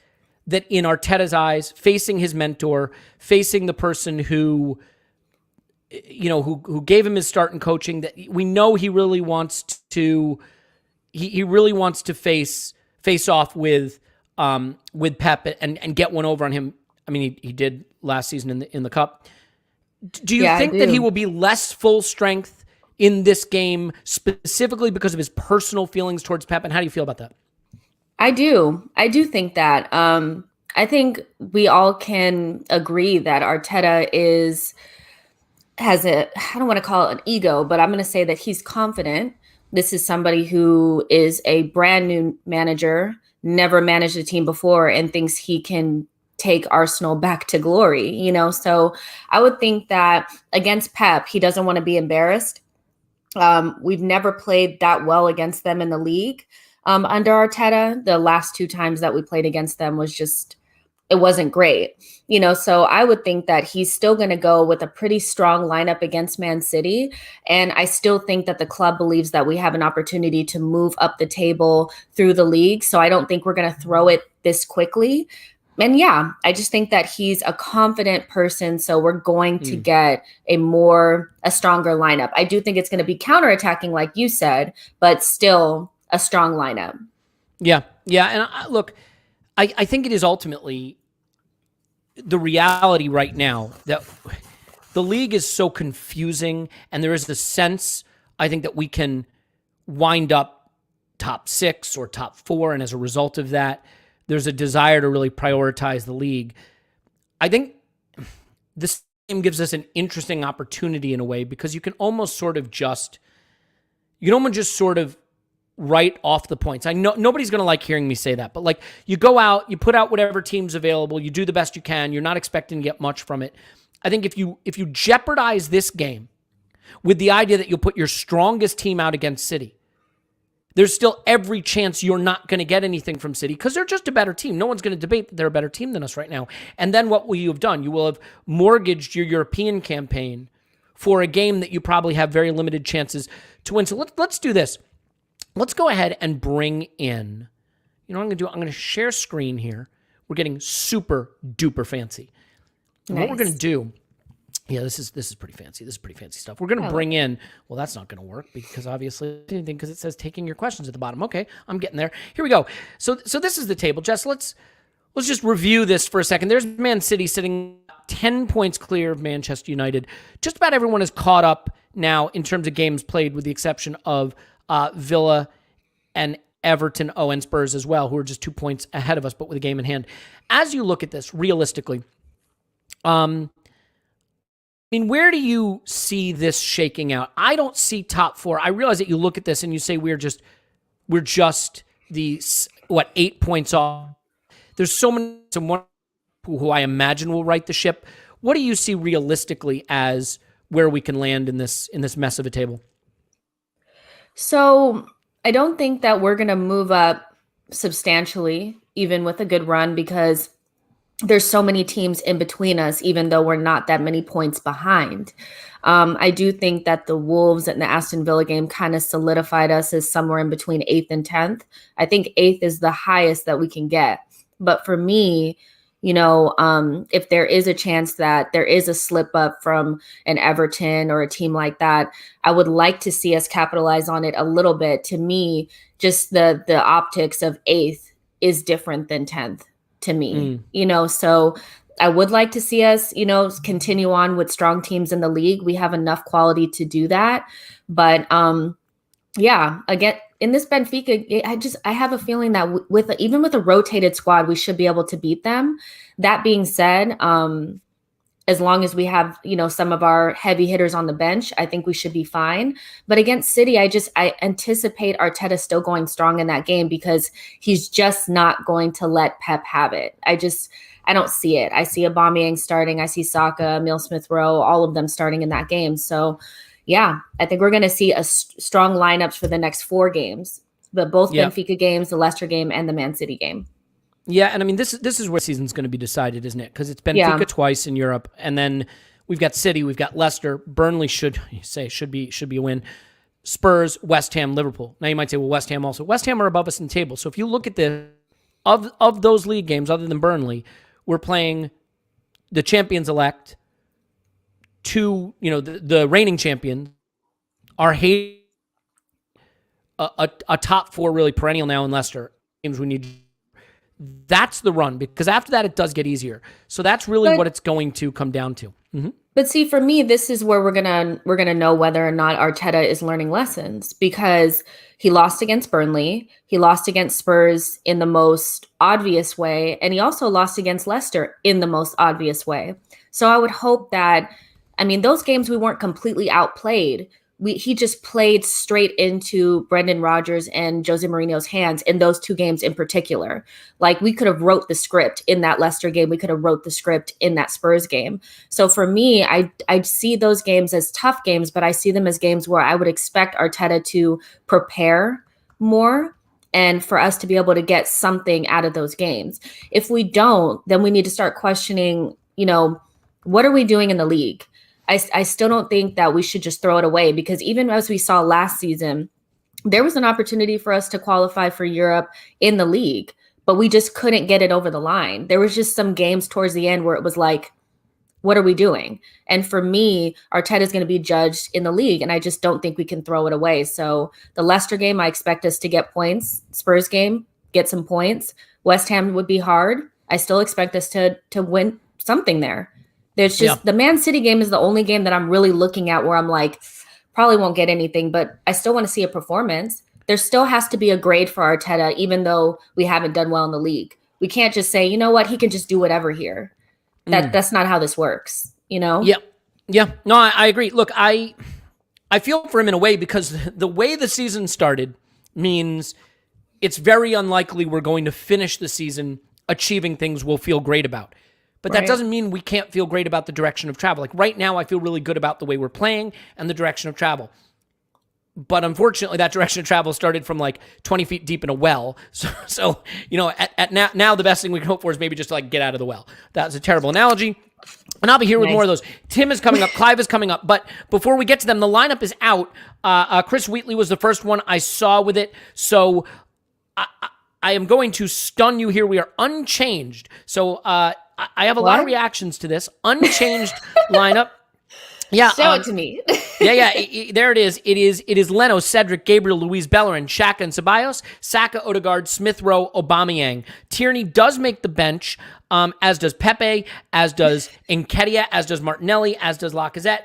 that in Arteta's eyes, facing his mentor, facing the person who gave him his start in coaching, that we know he really wants to he really wants to face off with Pep and get one over on him. I mean, he did last season in the cup. Do you think that he will be less full strength in this game, specifically because of his personal feelings towards Pep? And how do you feel about that? I do. I do think that. I think we all can agree that Arteta has a, I don't want to call it an ego, but I'm going to say that he's confident. This is somebody who is a brand new manager, never managed a team before, and thinks he can take Arsenal back to glory, you know? So I would think that against Pep, he doesn't want to be embarrassed. We've never played that well against them in the league under Arteta. The last 2 times that we played against them was just, it wasn't great, you know? So I would think that he's still going to go with a pretty strong lineup against Man City. And I still think that the club believes that we have an opportunity to move up the table through the league. So I don't think we're going to throw it this quickly. And yeah, I just think that he's a confident person. So we're going to get a stronger lineup. I do think it's going to be counterattacking, like you said, but still a strong lineup. Yeah. And look, I think it is ultimately the reality right now that the league is so confusing, and there is the sense, I think, that we can wind up top 6 or top 4, and as a result of that, there's a desire to really prioritize the league. I think this game gives us an interesting opportunity in a way, because you can almost just sort of write off the points. I know nobody's going to like hearing me say that, but like, you go out, you put out whatever team's available, you do the best you can, you're not expecting to get much from it. I think if you jeopardize this game with the idea that you'll put your strongest team out against City, there's still every chance you're not going to get anything from City, because they're just a better team. No one's going to debate that they're a better team than us right now. And then what will you have done? You will have mortgaged your European campaign for a game that you probably have very limited chances to win. So let's do this. Let's go ahead and bring in, you know what I'm going to do? I'm going to share screen here. We're getting super duper fancy. And what we're going to do, yeah, this is pretty fancy. This is pretty fancy stuff. We're going to bring in, well, that's not going to work because obviously anything, because it says taking your questions at the bottom. Okay, I'm getting there. Here we go. So this is the table. Jess, let's just review this for a second. There's Man City sitting 10 points clear of Manchester United. Just about everyone is caught up now in terms of games played, with the exception of Villa and Everton, and Spurs as well, who are just 2 points ahead of us, but with a game in hand. As you look at this realistically, I mean, where do you see this shaking out? I don't see top 4. I realize that you look at this and you say we're just the 8 points off. There's someone who I imagine will right the ship. What do you see realistically as where we can land in this mess of a table? So I don't think that we're going to move up substantially, even with a good run, because there's so many teams in between us, even though we're not that many points behind. I do think that the Wolves and the Aston Villa game kind of solidified us as somewhere in between 8th and 10th. I think 8th is the highest that we can get. But for me, you know, if there is a chance that there is a slip up from an Everton or a team like that, I would like to see us capitalize on it a little bit. To me, just the optics of 8th is different than 10th to me, you know, so I would like to see us, you know, continue on with strong teams in the league. We have enough quality to do that. But yeah, again, in this Benfica, I have a feeling that even with a rotated squad, we should be able to beat them. That being said, as long as we have, you know, some of our heavy hitters on the bench, I think we should be fine. But against City, I anticipate Arteta still going strong in that game, because he's just not going to let Pep have it. I don't see it. I see Aubameyang starting. I see Saka, Emile Smith-Rowe, all of them starting in that game. So yeah, I think we're going to see a strong lineups for the next 4 games, but both Benfica games, the Leicester game, and the Man City game. Yeah, and I mean, this is where the season's going to be decided, isn't it? Because it's Benfica twice in Europe, and then we've got City, we've got Leicester. Burnley should be a win. Spurs, West Ham, Liverpool. Now you might say, well, West Ham also. West Ham are above us in the table. So if you look at of those league games, other than Burnley, we're playing the champions-elect, the reigning champion, are a top 4 really perennial now in Leicester. Games we need. That's the run, because after that it does get easier. So that's really what it's going to come down to. Mm-hmm. But see, for me, this is where we're gonna know whether or not Arteta is learning lessons, because he lost against Burnley, he lost against Spurs in the most obvious way, and he also lost against Leicester in the most obvious way. So I would hope that, I mean, those games we weren't completely outplayed. He just played straight into Brendan Rodgers and Jose Mourinho's hands in those two games in particular. Like, we could have wrote the script in that Leicester game. We could have wrote the script in that Spurs game. So for me, I see those games as tough games, but I see them as games where I would expect Arteta to prepare more and for us to be able to get something out of those games. If we don't, then we need to start questioning, what are we doing in the league? I still don't think that we should just throw it away, because even as we saw last season, there was an opportunity for us to qualify for Europe in the league, but we just couldn't get it over the line. There was just some games towards the end where it was like, what are we doing? And for me, Arteta is going to be judged in the league, and I just don't think we can throw it away. So the Leicester game, I expect us to get points. Spurs game, get some points. West Ham would be hard. I still expect us to win something there. There's just the Man City game is the only game that I'm really looking at where I'm like, probably won't get anything, but I still want to see a performance. There still has to be a grade for Arteta, even though we haven't done well in the league. We can't just say, you know what, he can just do whatever here. That's not how this works, Yeah. Yeah. No, I agree. Look, I feel for him in a way, because the way the season started means it's very unlikely we're going to finish the season achieving things we'll feel great about. But that doesn't mean we can't feel great about the direction of travel. Like right now, I feel really good about the way we're playing and the direction of travel. But unfortunately, that direction of travel started from like 20 feet deep in a well. So at now the best thing we can hope for is maybe just to like get out of the well. That's a terrible analogy. And I'll be here with more of those. Tim is coming up. Clive is coming up. But before we get to them, the lineup is out. Chris Wheatley was the first one I saw with it. So I am going to stun you here. We are unchanged. So I have a lot of reactions to this. Unchanged lineup. Yeah. Show it to me. There it is. It is Leno, Cedric, Gabriel, Luis Bellerin, Xhaka and Ceballos, Saka, Odegaard, Smith Rowe, Aubameyang. Tierney does make the bench, as does Pepe, as does Nketiah, as does Martinelli, as does Lacazette.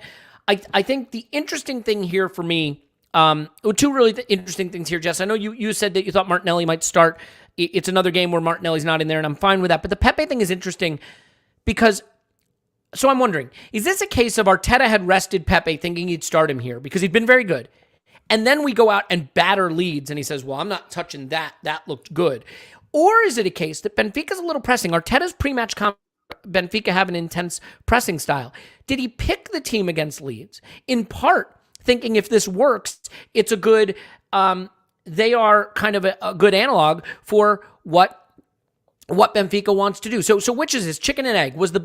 I think the interesting thing here for me, two really interesting things here, Jess. I know you said that you thought Martinelli might start. It's another game where Martinelli's not in there, and I'm fine with that. But the Pepe thing is interesting because, so I'm wondering, is this a case of Arteta had rested Pepe thinking he'd start him here because he'd been very good, and then we go out and batter Leeds, and he says, well, I'm not touching that. That looked good. Or is it a case that Benfica's a little pressing? Arteta's pre-match comment, Benfica have an intense pressing style. Did he pick the team against Leeds in part thinking if this works, it's a good, they are kind of a good analog for what Benfica wants to do. So which is this, chicken and egg? Was the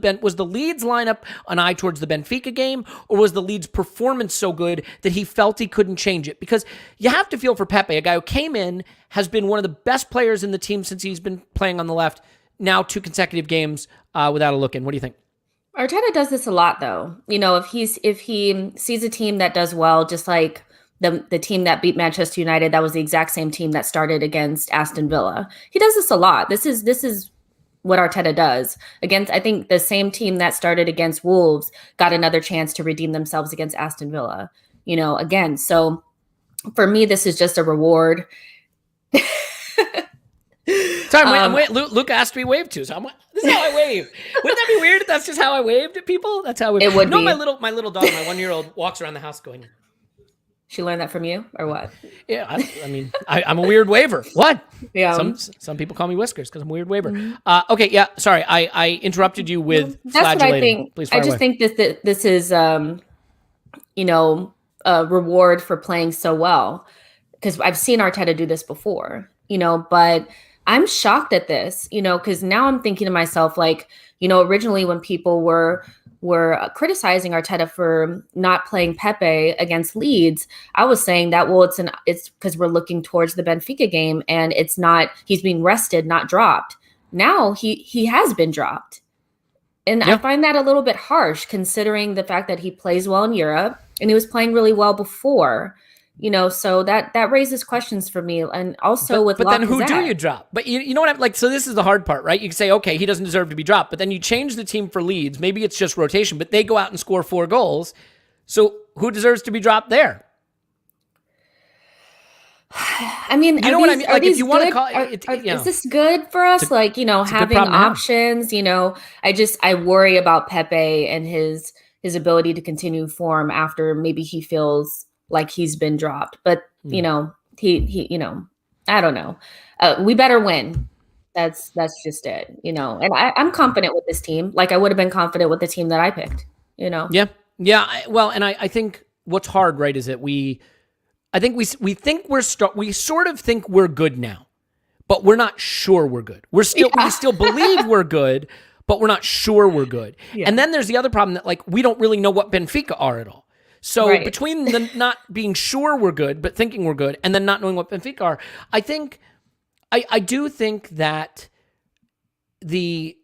Leeds lineup an eye towards the Benfica game, or was the Leeds performance so good that he felt he couldn't change it? Because you have to feel for Pepe, a guy who came in, has been one of the best players in the team since he's been playing on the left, now 2 consecutive games without a look in. What do you think? Arteta does this a lot, though. If he sees a team that does well, just like the team that beat Manchester United, that was the exact same team that started against Aston Villa. He does this a lot. This is what Arteta does. Against, I think, the same team that started against Wolves got another chance to redeem themselves against Aston Villa. Again. So for me, this is just a reward. Sorry, Luke asked me to wave too, so this is how I wave. Wouldn't that be weird if that's just how I waved at people? That's how it would be. My little daughter, my 1-year-old, walks around the house going. She learned that from you, or what? Yeah, I mean, I'm a weird waver. What? Yeah. Some people call me Whiskers because I'm a weird waver. Okay, yeah. Sorry, I interrupted you with that's flagellating. What I think. Please I just think that this is, a reward for playing so well, because I've seen Arteta do this before. But I'm shocked at this. Because now I'm thinking to myself, like, originally when people were criticizing Arteta for not playing Pepe against Leeds, I was saying that, well, it's because we're looking towards the Benfica game, and it's not, he's being rested, not dropped. Now he has been dropped. And I find that a little bit harsh, considering the fact that he plays well in Europe and he was playing really well before. So that raises questions for me. And also but then who do Lacazette. you drop? But you know what I'm like? So this is the hard part, right? You can say, okay, he doesn't deserve to be dropped, but then you change the team for Leeds. Maybe it's just rotation, but they go out and score 4 goals. So who deserves to be dropped there? I mean, you know what I mean? Like, if you want to call it, is this good for us? Like, having options, I worry about Pepe and his ability to continue form after maybe he feels like he's been dropped. But, he I don't know. We better win. That's just it, and I'm confident with this team. Like I would have been confident with the team that I picked, Yeah. Yeah. Well, and I think what's hard, right, is that we sort of think we're good now, but we're not sure we're good. We still believe we're good, but we're not sure we're good. Yeah. And then there's the other problem that like we don't really know what Benfica are at all. So between the not being sure we're good, but thinking we're good, and then not knowing what Benfica are, I think I do think that the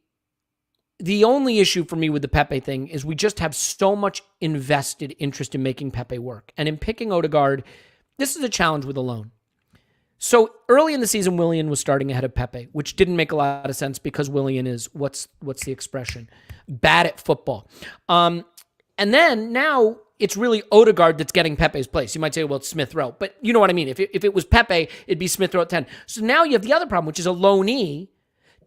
only issue for me with the Pepe thing is we just have so much invested interest in making Pepe work. And in picking Odegaard, this is a challenge with a loan. So early in the season, Willian was starting ahead of Pepe, which didn't make a lot of sense because Willian is, what's the expression? Bad at football. And then now it's really Odegaard that's getting Pepe's place. You might say, well, it's Smith Rowe, but you know what I mean. If it was Pepe, it'd be Smith Rowe at 10. So now you have the other problem, which is a loanee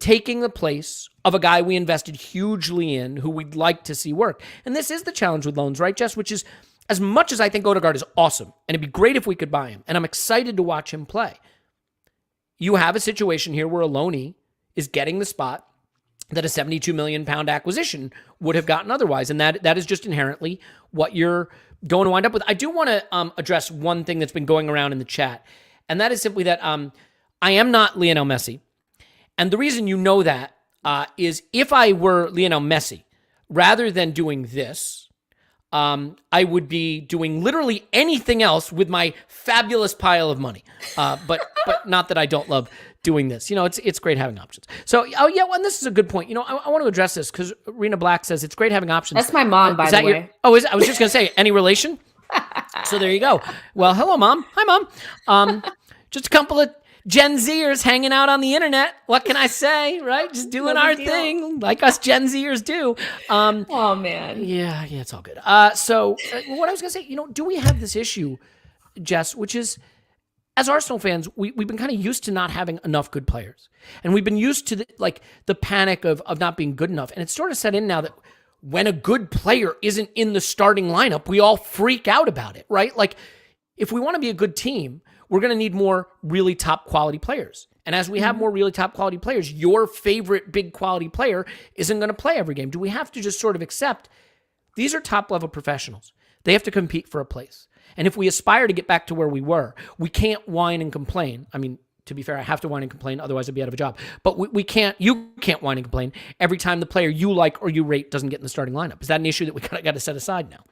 taking the place of a guy we invested hugely in who we'd like to see work. And this is the challenge with loans, right, Jess? Which is, as much as I think Odegaard is awesome, and it'd be great if we could buy him, and I'm excited to watch him play, you have a situation here where a loanee is getting the spot that a £72 million acquisition would have gotten otherwise, and that is just inherently what you're going to wind up with. I do want to address one thing that's been going around in the chat, and that is simply that I am not Lionel Messi. And the reason you know that is if I were Lionel Messi, rather than doing this, I would be doing literally anything else with my fabulous pile of money. But not that I don't love doing this. It's great having options. So, and this is a good point. I want to address this because Rena Black says it's great having options. That's my mom, by the way. I was just going to say, any relation? So there you go. Well, hello, Mom. Hi, Mom. Just a couple of Gen Zers hanging out on the internet. What can I say, right? Just doing our thing like us Gen Zers do. Oh, man. Yeah, it's all good. So what I was going to say, do we have this issue, Jess, which is, as Arsenal fans, we've been kind of used to not having enough good players. And we've been used to the panic of not being good enough. And it's sort of set in now that when a good player isn't in the starting lineup, we all freak out about it, right? Like, if we want to be a good team, we're going to need more really top quality players. And as we have more really top quality players, your favorite big quality player isn't going to play every game. Do we have to just sort of accept these are top level professionals? They have to compete for a place. And if we aspire to get back to where we were, we can't whine and complain. I mean, to be fair, I have to whine and complain, otherwise I'd be out of a job. But you can't whine and complain every time the player you like or you rate doesn't get in the starting lineup. Is that an issue that we got to set aside now?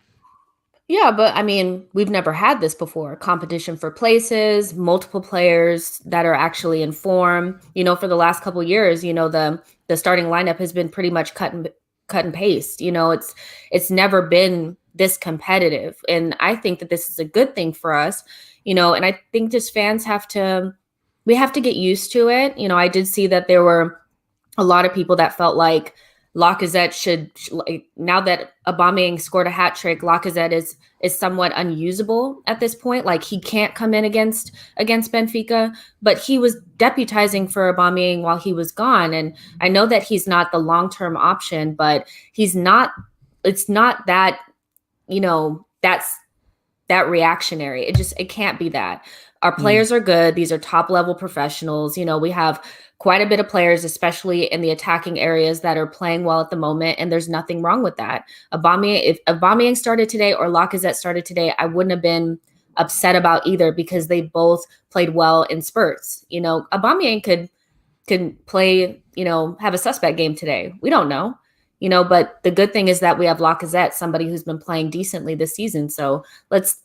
Yeah, but I mean, we've never had this before. Competition for places, multiple players that are actually in form. For the last couple of years, the starting lineup has been pretty much cut and paste. It's never been this competitive, and I think that this is a good thing for us. And I think just fans have to get used to it. I did see that there were a lot of people that felt like Lacazette should, now that Aubameyang scored a hat trick, Lacazette is somewhat unusable at this point. Like, he can't come in against Benfica, but he was deputizing for Aubameyang while he was gone. And I know that he's not the long-term option, but it's not that, that's that reactionary. It can't be that. Our players are good. These are top level professionals. We have quite a bit of players, especially in the attacking areas, that are playing well at the moment. And there's nothing wrong with that. If Aubameyang started today or Lacazette started today, I wouldn't have been upset about either because they both played well in spurts. Aubameyang could play, have a suspect game today. We don't know, but the good thing is that we have Lacazette, somebody who's been playing decently this season. So let's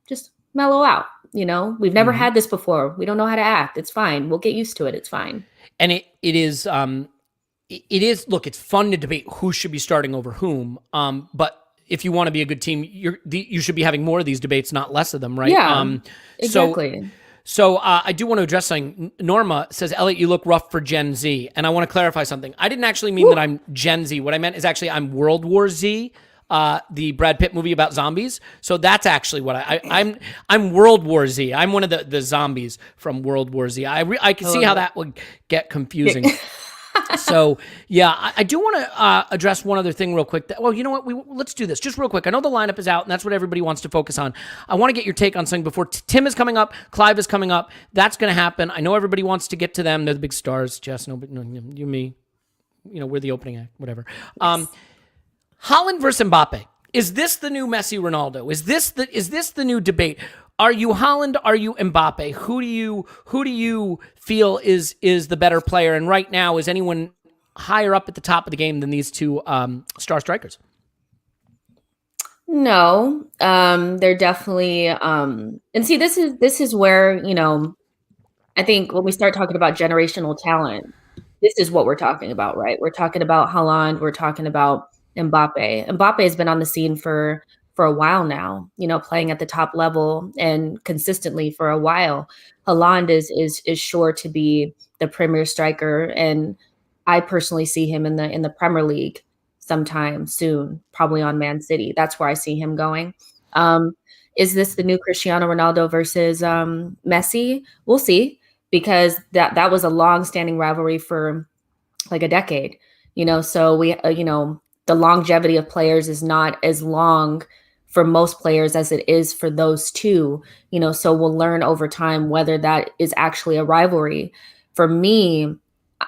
just mellow out. We've never had this before. We don't know how to act. It's fine. We'll get used to it. It's fine. And it is look, it's fun to debate who should be starting over whom. But if you want to be a good team, you should be having more of these debates, not less of them, right? Yeah, exactly. So I do want to address something. Norma says, Elliot, you look rough for Gen Z. And I want to clarify something. I didn't actually mean that I'm Gen Z. What I meant is actually I'm World War Z, the Brad Pitt movie about zombies. So that's actually what I'm World War Z. I'm one of the zombies from World War Z. I can see how that would get confusing. So, yeah, I do want to address one other thing real quick. Well, you know what? Let's do this just real quick. I know the lineup is out, and that's what everybody wants to focus on. I want to get your take on something before Tim is coming up. Clive is coming up. That's going to happen. I know everybody wants to get to them. They're the big stars. Jess, no, you, me. We're the opening act, whatever. Yes. Haaland versus Mbappe. Is this the new Messi Ronaldo? Is this the new debate? Are you Haaland? Are you Mbappe? Who do you feel is the better player? And right now, is anyone higher up at the top of the game than these two star strikers? No, they're definitely. And see, this is where I think when we start talking about generational talent, this is what we're talking about, right? We're talking about Haaland. We're talking about Mbappe. Mbappe has been on the scene for a while now, playing at the top level and consistently for a while. Haaland is sure to be the premier striker, and I personally see him in the Premier League sometime soon, probably on Man City. That's where I see him going. Is this the new Cristiano Ronaldo versus Messi? We'll see, because that was a long-standing rivalry for like a decade. So we the longevity of players is not as long for most players as it is for those two, so we'll learn over time whether that is actually a rivalry. For me,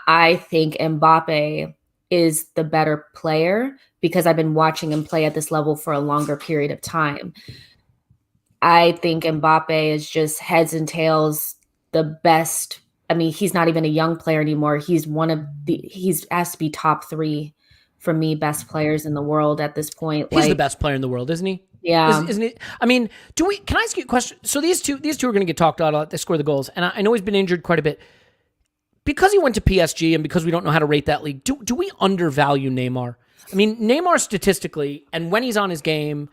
I think Mbappe is the better player because I've been watching him play at this level for a longer period of time. I think Mbappe is just heads and tails the best. I mean, he's not even a young player anymore. He's has to be top 3 for me, best players in the world at this point. He's the best player in the world, isn't he? Yeah. Isn't it? I mean, can I ask you a question? So these two are going to get talked about a lot. They score the goals. And I know he's been injured quite a bit. Because he went to PSG and because we don't know how to rate that league, do we undervalue Neymar? I mean, Neymar statistically, and when he's on his game,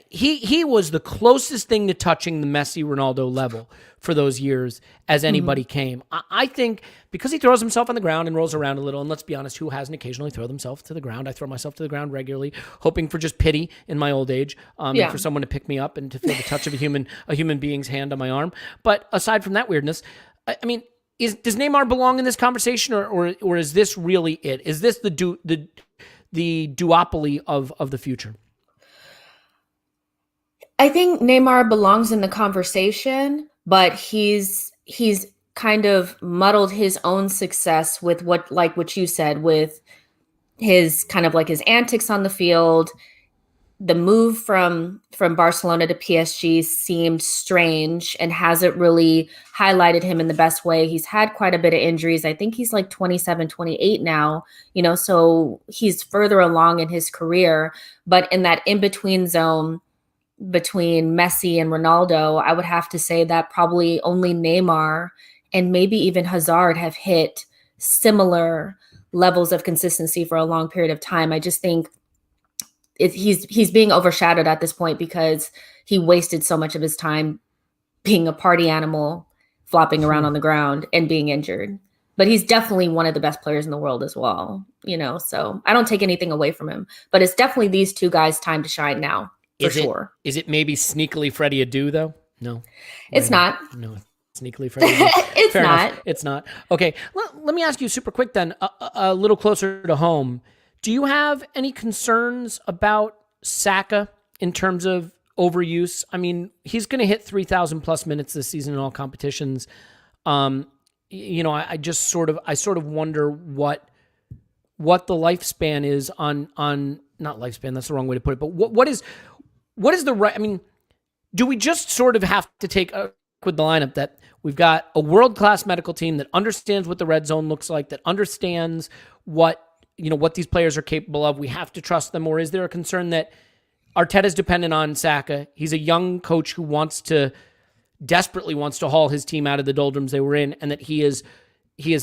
he was the closest thing to touching the Messi Ronaldo level for those years as anybody came. I think because he throws himself on the ground and rolls around a little, and let's be honest, who hasn't occasionally thrown himself to the ground? I throw myself to the ground regularly, hoping for just pity in my old age, and for someone to pick me up and to feel the touch of a human being's hand on my arm. But aside from that weirdness, I mean, does Neymar belong in this conversation, or is this really it? Is this the duopoly of the future? I think Neymar belongs in the conversation, but he's kind of muddled his own success with what you said, with his kind of like his antics on the field. The move from Barcelona to PSG seemed strange and hasn't really highlighted him in the best way. He's had quite a bit of injuries. I think he's like 27, 28 now, so he's further along in his career. But in that in-between zone between Messi and Ronaldo, I would have to say that probably only Neymar and maybe even Hazard have hit similar levels of consistency for a long period of time. I just think he's being overshadowed at this point because he wasted so much of his time being a party animal, flopping around on the ground and being injured. But he's definitely one of the best players in the world as well, so I don't take anything away from him. But it's definitely these two guys' time to shine now. Sure. Is it maybe sneakily Freddie Adu, though? No. It's not. No, sneakily Freddie Adu. It's Fair not. Enough. It's not. Okay, let me ask you super quick then, a little closer to home. Do you have any concerns about Saka in terms of overuse? I mean, he's going to hit 3,000 plus minutes this season in all competitions. I sort of wonder what the lifespan is on not lifespan, that's the wrong way to put it, but what is the right, I mean, do we just sort of have to take with the lineup that we've got a world-class medical team that understands what the red zone looks like, that understands what these players are capable of? We have to trust them, or is there a concern that Arteta's dependent on Saka? He's a young coach who desperately wants to haul his team out of the doldrums they were in, and that he is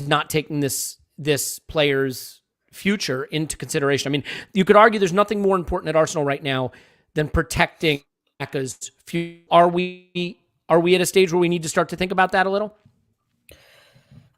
not taking this player's future into consideration. I mean, you could argue there's nothing more important at Arsenal right now than protecting Xhaka's future. Are we at a stage where we need to start to think about that a little?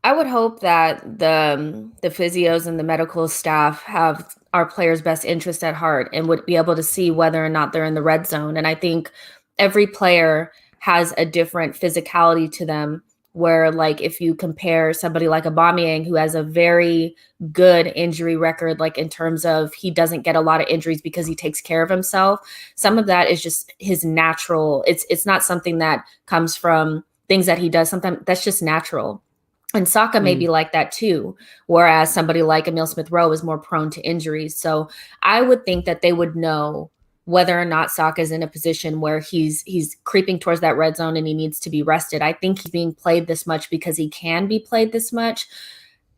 I would hope that the physios and the medical staff have our players' best interest at heart and would be able to see whether or not they're in the red zone. And I think every player has a different physicality to them, where like if you compare somebody like Aubameyang, who has a very good injury record, like in terms of he doesn't get a lot of injuries because he takes care of himself. Some of that is just his natural. It's not something that comes from things that he does. Sometimes that's just natural. And Saka may be like that too, whereas somebody like Emile Smith-Rowe is more prone to injuries. So I would think that they would know whether or not Saka is in a position where he's creeping towards that red zone and he needs to be rested. I think he's being played this much because he can be played this much.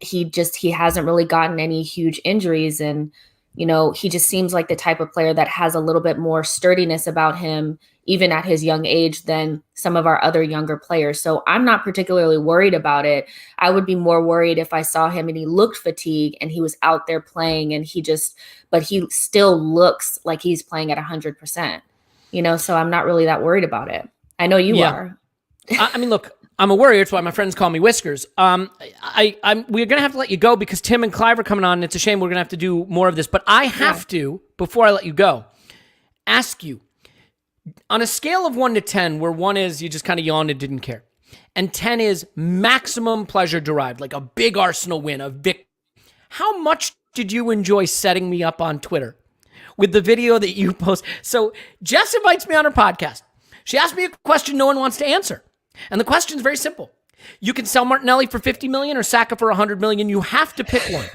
He hasn't really gotten any huge injuries. And, you know, he just seems like the type of player that has a little bit more sturdiness about him, even at his young age, than some of our other younger players. So I'm not particularly worried about it. I would be more worried if I saw him and he looked fatigued and he was out there playing and but he still looks like he's playing at 100%, you know, so I'm not really that worried about it. I know you are. I mean, look, I'm a worrier. That's why my friends call me Whiskers. We're going to have to let you go because Tim and Clive are coming on. And it's a shame we're going to have to do more of this, but I have to, before I let you go, ask you, on a scale of 1 to 10, where 1 is you just kind of yawned and didn't care, and 10 is maximum pleasure derived, like a big Arsenal win, a victory, how much did you enjoy setting me up on Twitter with the video that you post? So Jess invites me on her podcast. She asked me a question no one wants to answer. And the question is very simple. You can sell Martinelli for 50 million or Saka for 100 million. You have to pick one.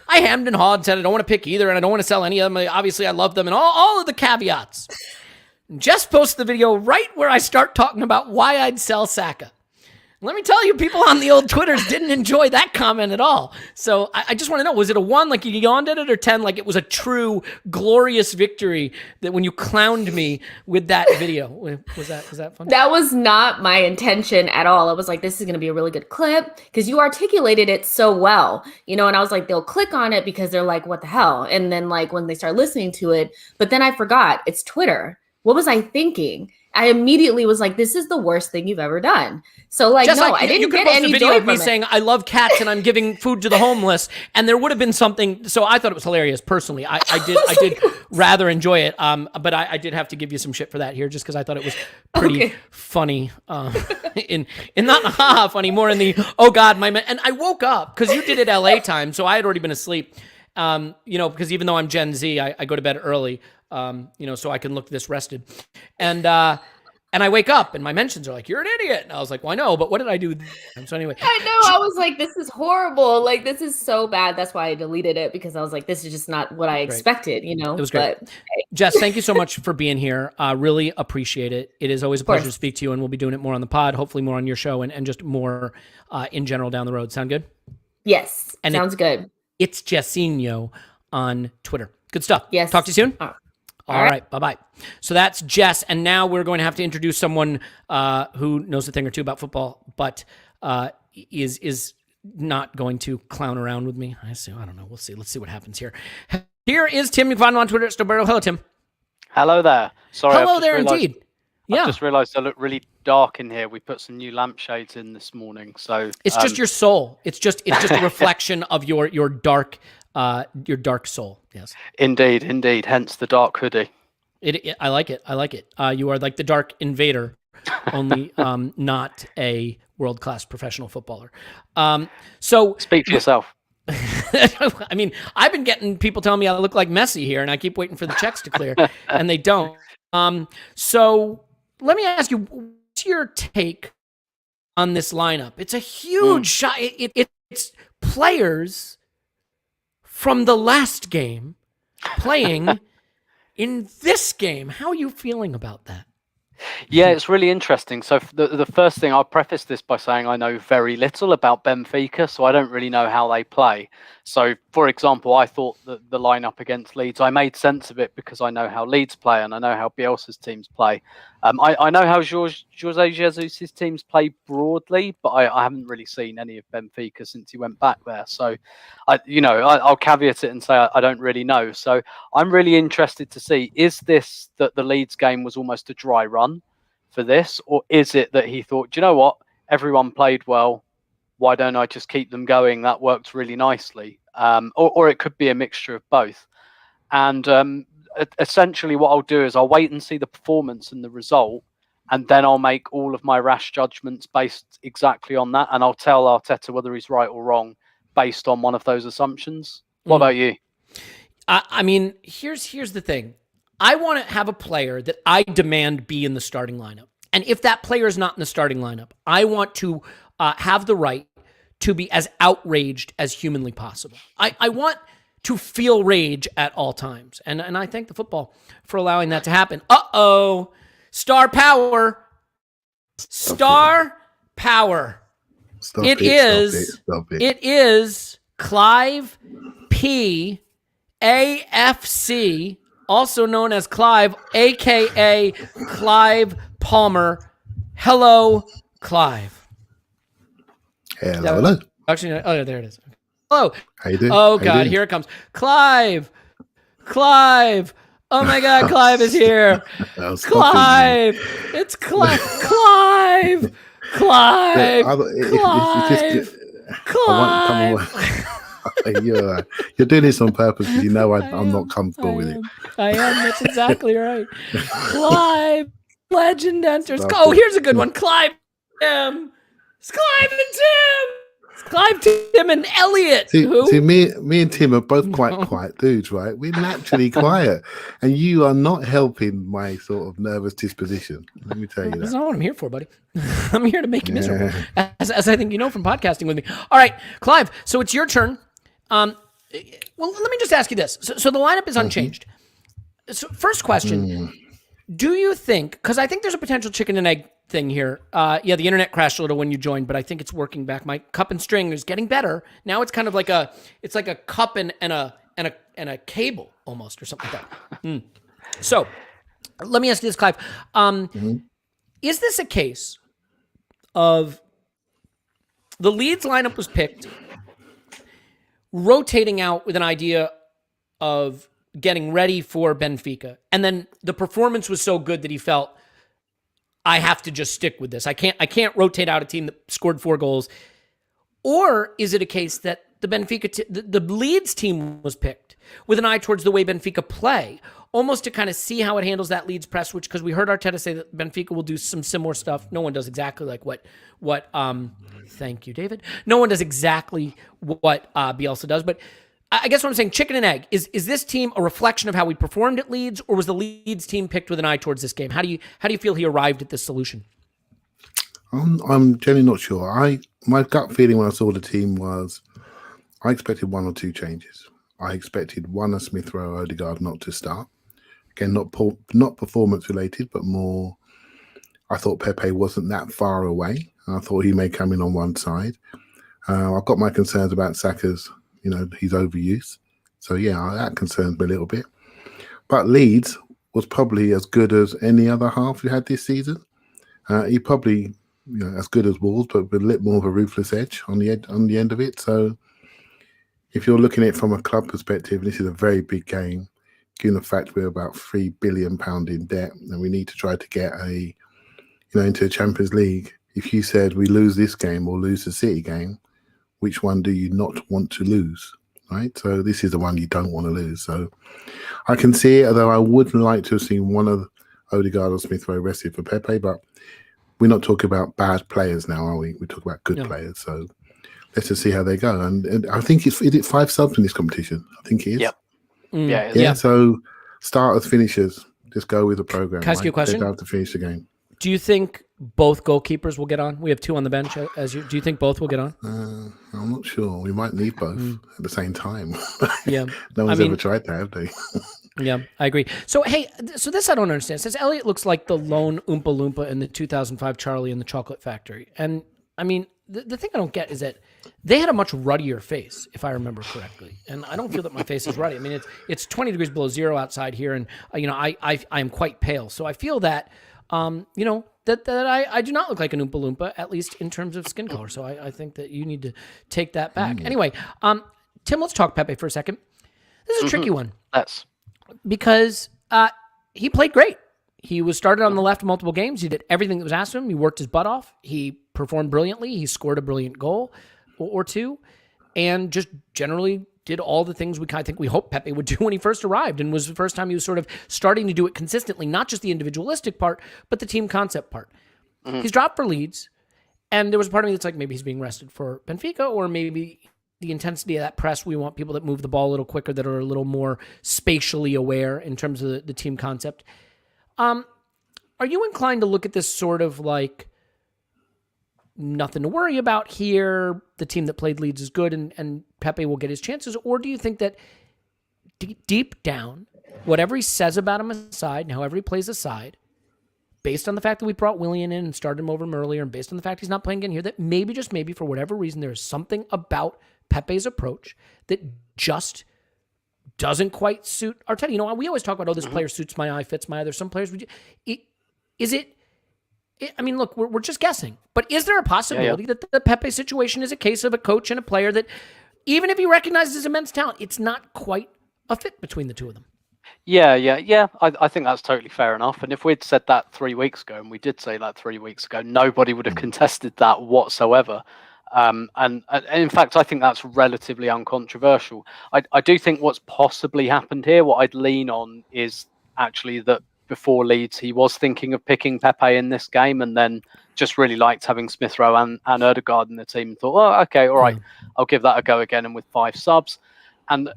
I hemmed and hawed, said I don't want to pick either, and I don't want to sell any of them. Obviously, I love them and all of the caveats. Just post the video right where I start talking about why I'd sell Saka. Let me tell you, people on the old Twitters didn't enjoy that comment at all. So I just want to know, was it a 1 like you yawned at it, or 10 like it was a true glorious victory that when you clowned me with that video? Was that fun? That was not my intention at all. I was like, this is going to be a really good clip because you articulated it so well, you know, and I was like, they'll click on it because they're like, what the hell? And then like when they start listening to it, but then I forgot it's Twitter. What was I thinking? I immediately was like, this is the worst thing you've ever done. So like, just no, like, I didn't get any video joy of me from saying, I love cats and I'm giving food to the homeless. And there would have been something. So I thought it was hilarious personally. I did rather enjoy it. But I did have to give you some shit for that here just because I thought it was pretty funny. In not haha funny, more in the, oh God, and I woke up because you did it LA time. So I had already been asleep. You know, because even though I'm Gen Z, I go to bed early. You know, so I can look this rested. And I wake up and my mentions are like, you're an idiot. And I was like, well, I know, but what did I do? And so anyway. I know. I was like, this is horrible. Like, this is so bad. That's why I deleted it, because I was like, this is just not what I expected, you know? It was great. But, hey. Jess, thank you so much for being here. Really appreciate it. It is always a pleasure to speak to you, and we'll be doing it more on the pod, hopefully more on your show and just more in general down the road. Sound good? Yes. And sounds good. It's Jessinho on Twitter. Good stuff. Yes. Talk to you soon. All right. Bye-bye. So that's Jess. And now we're going to have to introduce someone who knows a thing or two about football, but is not going to clown around with me. I don't know. We'll see. Let's see what happens here. Here is Tim McFadden on Twitter at Stoberto. Hello, Tim. Hello there. Sorry. Hello there, indeed. I just realized I look really dark in here. We put some new lampshades in this morning. So it's just your soul. It's just a reflection of your dark soul. Yes. Indeed. Hence the dark hoodie. I like it. You are like the Dark Invader, only not a world-class professional footballer. So speak for yourself. I mean, I've been getting people telling me I look like Messi here, and I keep waiting for the checks to clear, and they don't. So let me ask you, what's your take on this lineup? It's a huge shot. It's players from the last game playing in this game. How are you feeling about that? Yeah, it's really interesting. So the first thing, I'll preface this by saying I know very little about Benfica, so I don't really know how they play. So, for example, I thought that the lineup against Leeds, I made sense of it because I know how Leeds play and I know how Bielsa's teams play. I know how Jorge Jesus' teams play broadly, but I haven't really seen any of Benfica since he went back there. So, I'll caveat it and say I don't really know. So I'm really interested to see, is this that the Leeds game was almost a dry run for this, or is it that he thought, do you know what, everyone played well, why don't I just keep them going? That worked really nicely. Or it could be a mixture of both. And essentially what I'll do is I'll wait and see the performance and the result, and then I'll make all of my rash judgments based exactly on that, and I'll tell Arteta whether he's right or wrong based on one of those assumptions. What about you? I mean, here's the thing. I want to have a player that I demand be in the starting lineup. And if that player is not in the starting lineup, I want to have the right to be as outraged as humanly possible. I want to feel rage at all times. And I thank the football for allowing that to happen. Uh-oh. Star power. Star power. It is Clive P. AFC, also known as Clive, a.k.a. Clive Palmer. Hello, Clive. Hello. Actually, oh, there it is. Hello. How you doing? Oh, God, here it comes. Clive. Oh, my God, Clive is here. Clive. It's Clive. Clive. You're doing this on purpose because you know I'm not comfortable with it. I am. That's exactly right. Clive. Legend enters. Oh, here's a good one. Clive. Tim. It's Clive and Tim. It's Clive, Tim, and Elliot. See, me and Tim are both quite quiet dudes, right? We're naturally quiet, and you are not helping my sort of nervous disposition. Let me tell you that. That's not what I'm here for, buddy. I'm here to make you miserable, as I think you know from podcasting with me. All right, Clive. So it's your turn. Well, let me just ask you this. So the lineup is unchanged. So first question: do you think? Because I think there's a potential chicken and egg thing here. The internet crashed a little when you joined, but I think it's working back. My cup and string is getting better. Now it's kind of like a cup and a cable almost, or something like that. So let me ask you this, Clive. Is this a case of the Leeds lineup was picked, rotating out with an idea of getting ready for Benfica, and then the performance was so good that he felt, I have to just stick with this. I can't rotate out a team that scored 4 goals. Or is it a case that the Leeds team was picked with an eye towards the way Benfica play, almost to kind of see how it handles that Leeds press, which, because we heard Arteta say that Benfica will do some similar stuff. No one does exactly like what thank you, David. No one does exactly what Bielsa does, but I guess what I'm saying, chicken and egg, is this team a reflection of how we performed at Leeds, or was the Leeds team picked with an eye towards this game? How do you feel he arrived at this solution? I'm generally not sure. My gut feeling when I saw the team was I expected 1 or 2 changes. I expected one of Smith Rowe, Odegaard not to start. Again, not performance related, but more. I thought Pepe wasn't that far away. I thought he may come in on one side. I've got my concerns about Saka's. His overuse. So, yeah, that concerns me a little bit. But Leeds was probably as good as any other half we had this season. He probably, as good as Wolves, but with a little more of a ruthless edge on the end of it. So, if you're looking at it from a club perspective, this is a very big game, given the fact we're about £3 billion in debt, and we need to try to get into the Champions League. If you said we lose this game or lose the City game, which one do you not want to lose, right? So this is the one you don't want to lose. So I can see it, although I would like to have seen one of Odegaard or Smith Rowe rested for Pepe, but we're not talking about bad players now, are we? We talk about good players. So let's just see how they go. And I think is it 5 subs in this competition? I think it is. Yep. Yeah. Yeah. So starters, finishers, just go with the program. Can I ask you a question? They don't have to finish the game. Do you think both goalkeepers will get on? We have 2 on the bench. Do you think both will get on? I'm not sure. We might need both at the same time. Yeah. No one's ever tried that, have they? Yeah, I agree. So, hey, this I don't understand. It says Elliot looks like the lone Oompa Loompa in the 2005 Charlie and the Chocolate Factory. And, I mean, the thing I don't get is that they had a much ruddier face, if I remember correctly. And I don't feel that my face is ruddy. I mean, it's 20 degrees below zero outside here, and, I am quite pale. So I feel that that I do not look like an Oompa Loompa, at least in terms of skin color. So I think that you need to take that back. Anyway, Tim, let's talk Pepe for a second. This is a tricky one. Let's. Because he played great. He was started on the left multiple games. He did everything that was asked of him. He worked his butt off. He performed brilliantly. He scored a brilliant goal or two, and just generally did all the things I think we hoped Pepe would do when he first arrived, and was the first time he was sort of starting to do it consistently, not just the individualistic part, but the team concept part. He's dropped for Leeds, and there was a part of me that's like, maybe he's being rested for Benfica, or maybe the intensity of that press, we want people that move the ball a little quicker, that are a little more spatially aware in terms of the team concept. Are you inclined to look at this sort of like nothing to worry about here, the team that played Leeds is good and Pepe will get his chances? Or do you think that deep down, whatever he says about him aside and however he plays aside, based on the fact that we brought Willian in and started him over him earlier, and based on the fact he's not playing again here, that maybe, just maybe, for whatever reason, there is something about Pepe's approach that just doesn't quite suit Arteta? We always talk about, this player suits my eye, fits my eye. There's some players, I mean, look, we're just guessing, but is there a possibility that the Pepe situation is a case of a coach and a player that, even if he recognizes his immense talent, it's not quite a fit between the two of them? Yeah. I think that's totally fair enough. And if we'd said that 3 weeks ago, and we did say that 3 weeks ago, nobody would have contested that whatsoever. And in fact, I think that's relatively uncontroversial. I do think what's possibly happened here, what I'd lean on, is actually that before Leeds, he was thinking of picking Pepe in this game, and then just really liked having Smith Rowe and Ødegaard in the team, and thought, oh, okay, all right, I'll give that a go again, and with 5 subs. And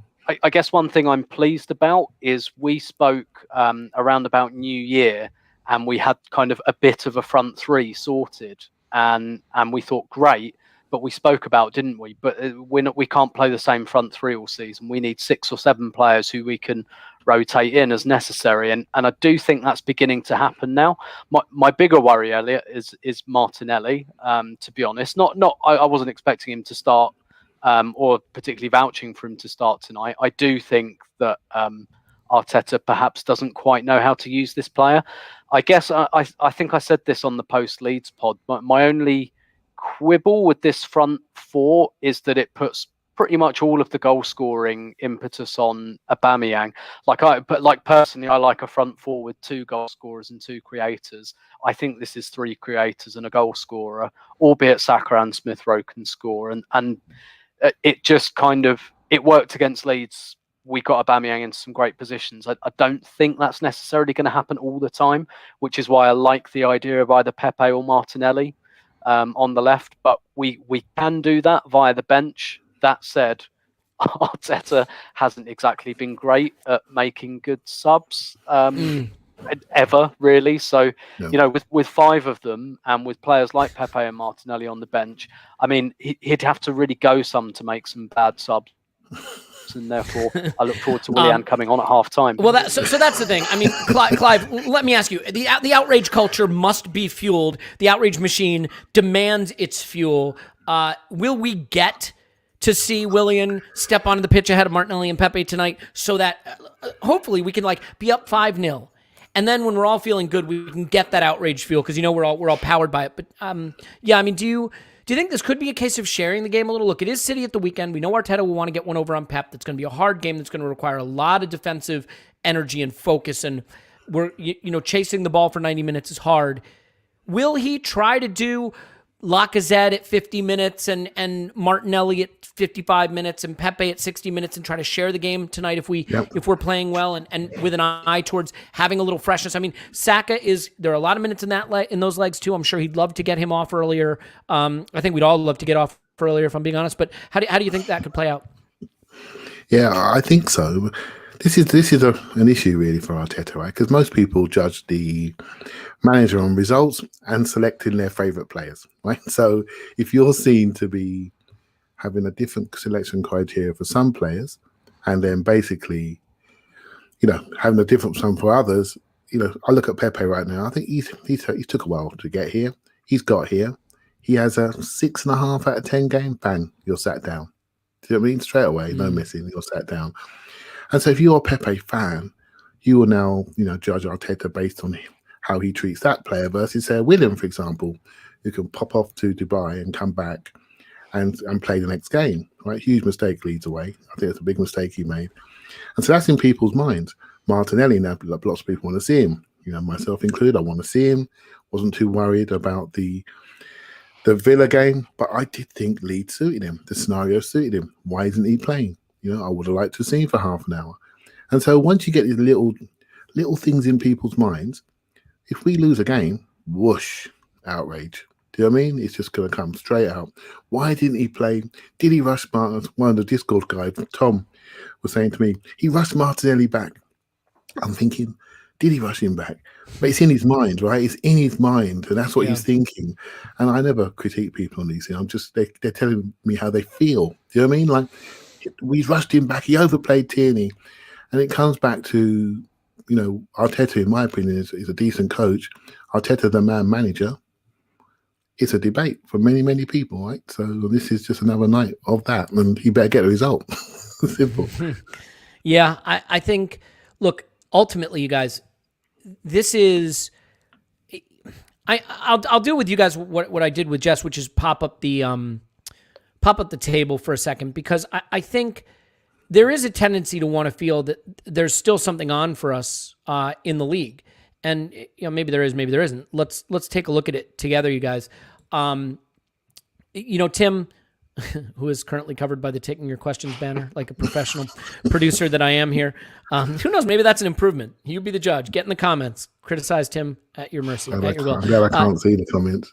I guess one thing I'm pleased about is we spoke around about New Year, and we had kind of a bit of a front three sorted, and we thought, great. But we spoke about, didn't we? But we can't play the same front three all season. We need 6 or 7 players who we can rotate in as necessary. And I do think that's beginning to happen now. My bigger worry, Elliot, is Martinelli, to be honest. I wasn't expecting him to start or particularly vouching for him to start tonight. I do think that Arteta perhaps doesn't quite know how to use this player. I guess I think I said this on the post-Leeds pod. My only quibble with this front four is that it puts pretty much all of the goal scoring impetus on Aubameyang. Personally, I like a front four with 2 goal scorers and 2 creators. I think this is 3 creators and a goal scorer, albeit Saka and Smith Rowe can score. And it just it worked against Leeds. We got Aubameyang into some great positions. I don't think that's necessarily going to happen all the time, which is why I like the idea of either Pepe or Martinelli on the left, but we can do that via the bench. That said, Arteta hasn't exactly been great at making good subs ever, really. So, with 5 of them and with players like Pepe and Martinelli on the bench, I mean, he'd have to really go some to make some bad subs. And therefore, I look forward to Willian coming on at half time. Well, so that's the thing. I mean, Clive, let me ask you: the outrage culture must be fueled. The outrage machine demands its fuel. Will we get to see Willian step onto the pitch ahead of Martinelli and Pepe tonight, so that hopefully we can be up 5-0, and then when we're all feeling good, we can get that outrage fuel because we're all powered by it. But I mean, do you think this could be a case of sharing the game a little? Look, it is City at the weekend. We know Arteta will want to get one over on Pep. That's going to be a hard game. That's going to require a lot of defensive energy and focus. And we're, chasing the ball for 90 minutes is hard. Will he try to do Lacazette at 50 minutes and Martinelli at 55 minutes and Pepe at 60 minutes and try to share the game tonight if we're playing well and with an eye towards having a little freshness? I mean, Saka there are a lot of minutes in those legs too. I'm sure he'd love to get him off earlier. I think we'd all love to get off earlier, if I'm being honest. But how do you think that could play out? Yeah, I think so. This is an issue really for Arteta, right? Because most people judge the manager on results and selecting their favourite players, right? So if you're seen to be having a different selection criteria for some players, and then basically, having a different one for others, I look at Pepe right now. I think he took a while to get here. He's got here. He has a 6.5 out of 10 game. Bang, you're sat down. Do you know what I mean? Straight away, no missing. You're sat down. And so if you're a Pepe fan, you will now, judge Arteta based on how he treats that player versus say William, for example, who can pop off to Dubai and come back and play the next game. Right, huge mistake leads away. I think it's a big mistake he made, and so that's in people's minds. Martinelli now, lots of people want to see him. Myself included. I want to see him. Wasn't too worried about the Villa game, but I did think Leeds suited him. The scenario suited him. Why isn't he playing? I would have liked to see him for half an hour. And so once you get these little things in people's minds, if we lose a game, whoosh, outrage. Do you know what I mean? It's just going to come straight out. Why didn't he play? Did he rush Martin? One of the Discord guys, Tom, was saying to me, he rushed Martinelli back. I'm thinking, did he rush him back? But it's in his mind, right? It's in his mind, and that's what he's thinking. And I never critique people on these things. I'm just, they're telling me how they feel. Do you know what I mean? Like, we rushed him back. He overplayed Tierney. And it comes back to, Arteta, in my opinion, is a decent coach. Arteta, the manager. It's a debate for many, many people, right? So this is just another night of that, and he better get a result. Simple. Yeah, I think, look, ultimately, you guys, this is, I'll do with you guys what I did with Jess, which is pop up the table for a second, because I think there is a tendency to want to feel that there's still something on for us in the league. And maybe there is, maybe there isn't. Let's take a look at it together, you guys. Tim, who is currently covered by the Taking Your Questions banner, like a professional producer that I am here. Who knows? Maybe that's an improvement. You be the judge. Get in the comments. Criticize Tim at your mercy. At your will. I'm glad I can't see the comments.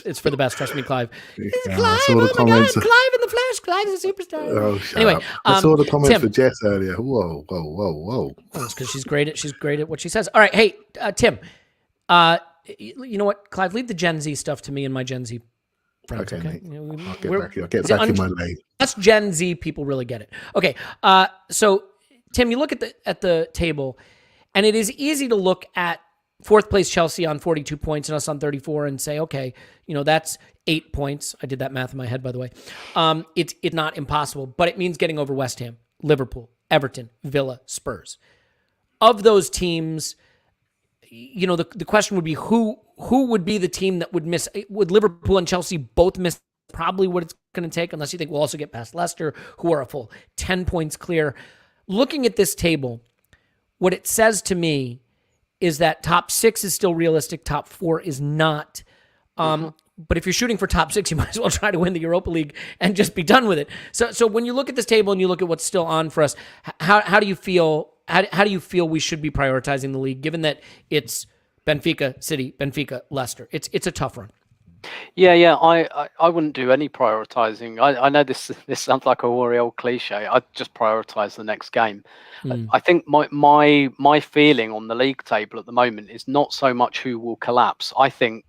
It's for the best. Trust me, Clive. Yeah, Clive, oh my God, Clive in the flesh. Clive's a superstar. Oh, anyway, I saw the comments Tim, for Jess earlier. Whoa. Oh, it's because she's great at what she says. All right, hey, Tim. You know what, Clive? Leave the Gen Z stuff to me and my Gen Z friends. Okay. I'll get back in my lane. Us Gen Z people really get it. Okay. So Tim, you look at the table, and it is easy to look at fourth place Chelsea on 42 points and us on 34 and say, okay, that's 8 points. I did that math in my head, by the way. It's not impossible, but it means getting over West Ham, Liverpool, Everton, Villa, Spurs. Of those teams, the question would be who would be the team that would miss? Would Liverpool and Chelsea both miss probably what it's going to take, unless you think we'll also get past Leicester, who are a full 10 points clear. Looking at this table, what it says to me is that top 6 is still realistic, top 4 is not. But if you're shooting for top 6, you might as well try to win the Europa League and just be done with it. So when you look at this table and you look at what's still on for us, how do you feel? How do you feel we should be prioritizing the league, given that it's Benfica, City, Benfica, Leicester? It's a tough run. Yeah. I wouldn't do any prioritizing. I know this sounds like a worry old cliche. I'd just prioritize the next game. I think my feeling on the league table at the moment is not so much who will collapse. I think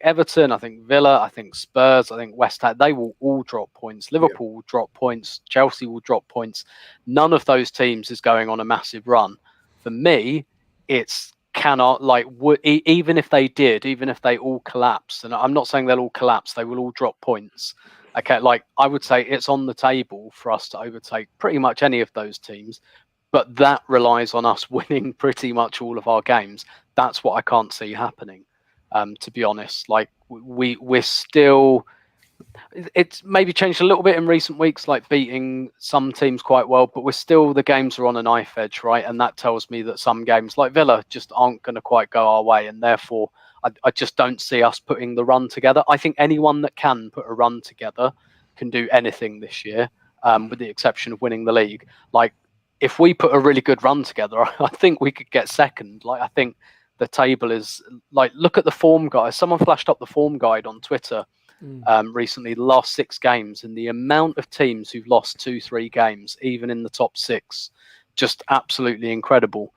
Everton, I think Villa, I think Spurs, I think West Ham, they will all drop points. Liverpool will drop points. Chelsea will drop points. None of those teams is going on a massive run. For me, it's even if they all collapse, and I'm not saying they'll all collapse, they will all drop points. Okay, I would say it's on the table for us to overtake pretty much any of those teams, but that relies on us winning pretty much all of our games. That's what I can't see happening. To be honest, we're still, it's maybe changed a little bit in recent weeks, like beating some teams quite well, but the games are on a knife edge, right? And that tells me that some games like Villa just aren't going to quite go our way. And therefore, I just don't see us putting the run together. I think anyone that can put a run together can do anything this year, with the exception of winning the league. If we put a really good run together, I think we could get second. I think the table is look at the form guide. Someone flashed up the form guide on Twitter recently, the last 6 games, and the amount of teams who've lost 2-3 games, even in the top 6, just absolutely incredible.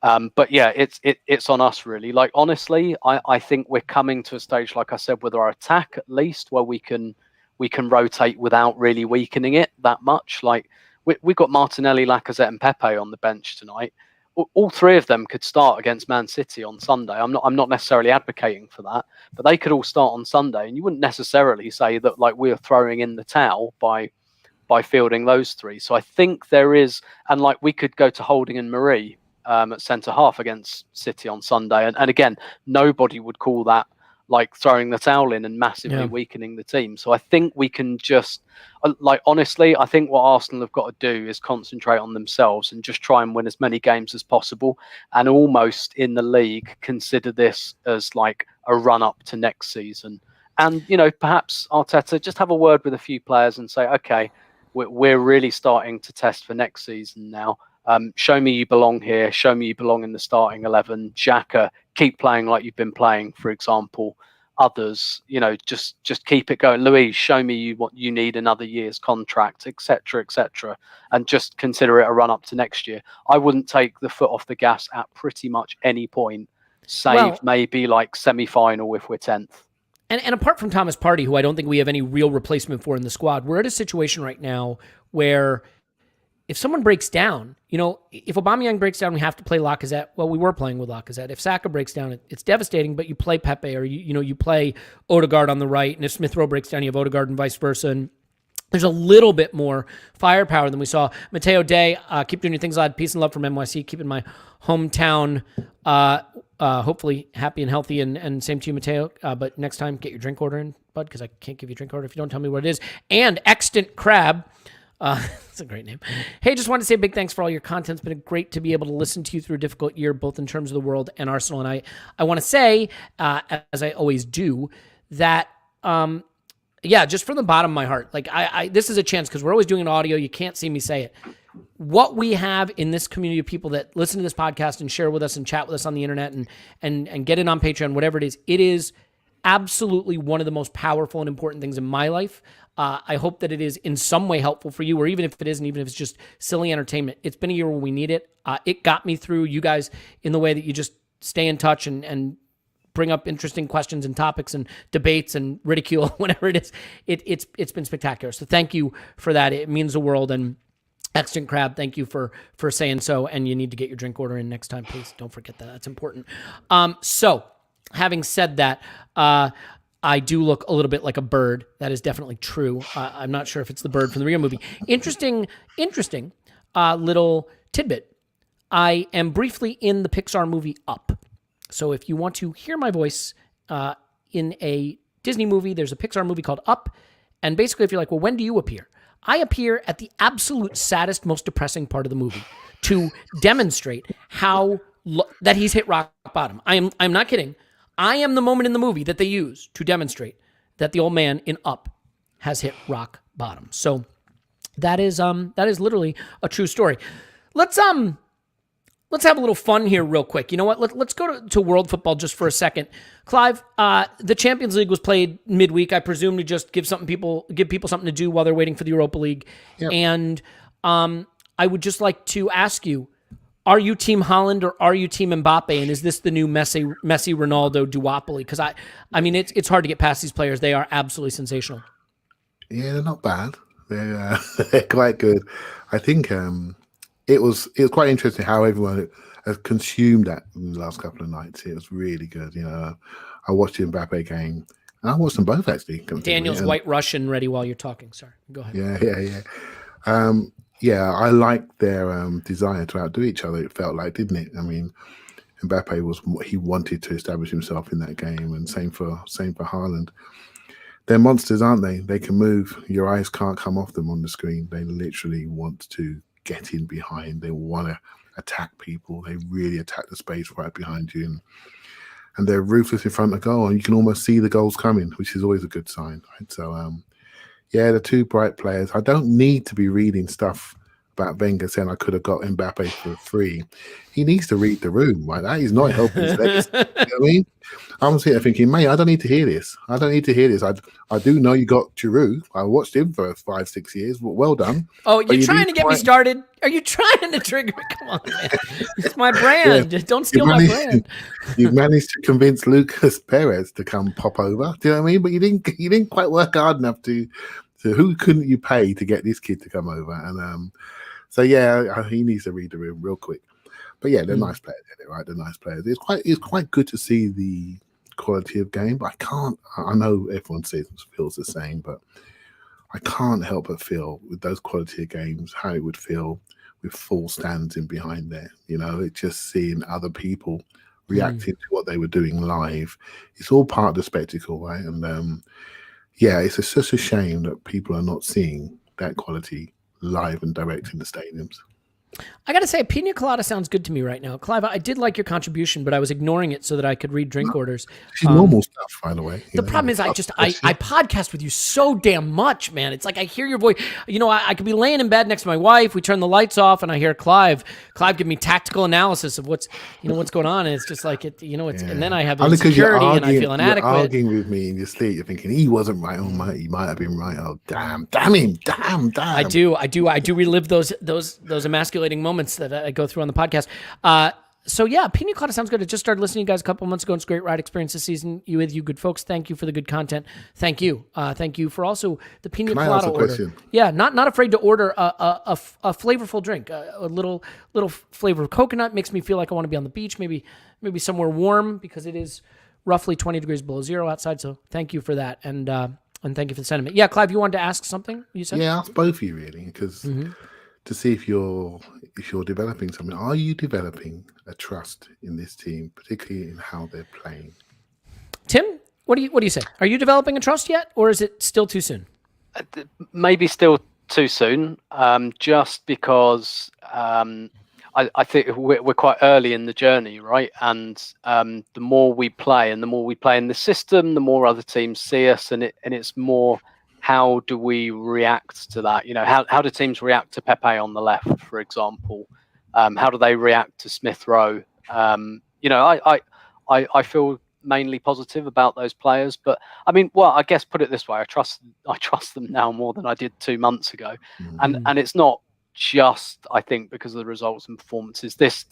But yeah, it's on us really. Honestly, I think we're coming to a stage, like I said, with our attack at least, where we can rotate without really weakening it that much. We got Martinelli, Lacazette, and Pepe on the bench tonight. All 3 of them could start against Man City on Sunday. I'm not necessarily advocating for that, but they could all start on Sunday, and you wouldn't necessarily say that we're throwing in the towel by fielding those 3. So I think there is, and we could go to Holding and Marie at centre half against City on Sunday, and again, nobody would call that like throwing the towel in and massively weakening the team. So I think we can just, like, honestly, I think what Arsenal have got to do is concentrate on themselves and just try and win as many games as possible, and almost in the league consider this as like a run up to next season. And, you know, perhaps Arteta just have a word with a few players and say, okay, we're really starting to test for next season now. Show me you belong here. Show me you belong in the starting 11. Xhaka, keep playing like you've been playing, for example. Others, you know, just keep it going. Louise, show me you need another year's contract, etc., etc., and just consider it a run up to next year. I wouldn't take the foot off the gas at pretty much any point, save maybe like semi-final if we're 10th. And apart from Thomas Partey, who I don't think we have any real replacement for in the squad, we're at a situation right now where if someone breaks down, you know, if Aubameyang breaks down, we have to play Lacazette. Well, we were playing with Lacazette. If Saka breaks down, it's devastating, but you play Pepe, or you play Odegaard on the right, and if Smith Rowe breaks down, you have Odegaard and vice versa. And there's a little bit more firepower than we saw. Mateo Day, keep doing your things, lad. Peace and love from NYC. Keeping my hometown hopefully happy and healthy, and same to you, Mateo. But next time, get your drink order in, bud, because I can't give you a drink order if you don't tell me what it is. And Extant Crab. That's a great name. Hey, just wanted to say a big thanks for all your content. It's been great to be able to listen to you through a difficult year, both in terms of the world and Arsenal. And I want to say, as I always do, that, just from the bottom of my heart, like this is a chance, because we're always doing an audio. You can't see me say it. What we have in this community of people that listen to this podcast and share with us and chat with us on the internet and get in on Patreon, whatever it is absolutely one of the most powerful and important things in my life. I hope that it is in some way helpful for you, or even if it isn't, even if it's just silly entertainment. It's been a year where we need it. It got me through, you guys, in the way that you just stay in touch and bring up interesting questions and topics and debates and ridicule, whatever it is. It's been spectacular. So thank you for that. It means the world. And Extant Crab, thank you for saying so. And you need to get your drink order in next time, please. Don't forget that. That's important. So having said that, I do look a little bit like a bird. That is definitely true. I'm not sure if it's the bird from the real movie. Interesting little tidbit. I am briefly in the Pixar movie Up. So if you want to hear my voice in a Disney movie, there's a Pixar movie called Up. And basically, if you're like, well, when do you appear? I appear at the absolute saddest, most depressing part of the movie to demonstrate how that he's hit rock bottom. I'm not kidding. I am the moment in the movie that they use to demonstrate that the old man in Up has hit rock bottom. So that is literally a true story. Let's have a little fun here real quick. You know what? Let's go to world football just for a second. Clive, the Champions League was played midweek. I presume to just give people something to do while they're waiting for the Europa League. Yep. And I would just like to ask you, are you Team Haaland or are you Team Mbappe? And is this the new Messi Ronaldo duopoly? Because I mean, it's hard to get past these players. They are absolutely sensational. Yeah, they're not bad. They're quite good. I think it was quite interesting how everyone has consumed that in the last couple of nights. It was really good. You know, I watched the Mbappe game. And I watched them both actually. Daniel's White Russian ready while you're talking. Sorry, go ahead. Yeah. Yeah, I liked their desire to outdo each other. It felt like, didn't it? I mean, Mbappe he wanted to establish himself in that game, and same for Haaland. They're monsters, aren't they? They can move. Your eyes can't come off them on the screen. They literally want to get in behind. They want to attack people. They really attack the space right behind you, and they're ruthless in front of goal. And you can almost see the goals coming, which is always a good sign. Right? So, yeah, the two bright players. I don't need to be reading stuff about Wenger saying I could have got Mbappe for free. He needs to read the room, right? That is not helping his legs. You know what I mean? I'm sitting there thinking, mate, I don't need to hear this. I do know you got Giroud. I watched him for 5-6 years. Well done. Oh, you're trying to get me started? Are you trying to trigger me? Come on, man. It's my brand. Yeah. Don't steal my brand. You managed to convince Lucas Perez to come pop over. Do you know what I mean? But you didn't quite work hard enough to who couldn't you pay to get this kid to come over? And so yeah, he needs to read the room real quick. But yeah, they're nice players, right? They're nice players. It's quite good to see the quality of game. But I know everyone feels the same, but I can't help but feel with those quality of games how it would feel with full stands in behind there. It's just seeing other people reacting to what they were doing live. It's all part of the spectacle, right? And it's just a shame that people are not seeing that quality live and direct in the stadiums. I got to say, a pina colada sounds good to me right now. Clive, I did like your contribution, but I was ignoring it so that I could read drink orders. It's normal stuff, by the way. The problem is I podcast with you so damn much, man. It's like I hear your voice. I could be laying in bed next to my wife. We turn the lights off and I hear Clive give me tactical analysis of what's going on. And it's just like, and then I have insecurity and I feel inadequate. You're arguing with me in your sleep. You're thinking he wasn't right. Oh, he might have been right. Oh, damn him. Damn. I do relive those emasculating moments that I go through on the podcast. So yeah, Pina Colada sounds good. I just started listening to you guys a couple months ago. It's a great ride experience this season. You good folks. Thank you for the good content. Thank you. Thank you for also the Pina Colada order. Question? Yeah, not afraid to order a flavorful drink. A little flavor of coconut makes me feel like I want to be on the beach. Maybe somewhere warm because it is roughly 20 degrees below zero outside. So thank you for that. And thank you for the sentiment. Yeah, Clive, you wanted to ask something? You said? Yeah, ask both of you really, because to see if you're developing something. Are you developing a trust in this team, particularly in how they're playing? Tim, what do you say? Are you developing a trust yet, or is it still too soon? Maybe still too soon, just because I think we're quite early in the journey, right? And the more we play and the more we play in the system, the more other teams see us, and it's more, how do we react to that? How do teams react to Pepe on the left, for example? How do they react to Smith Rowe? I feel mainly positive about those players, but I guess put it this way: I trust them now more than I did 2 months ago, and it's not just, I think, because of the results and performances. This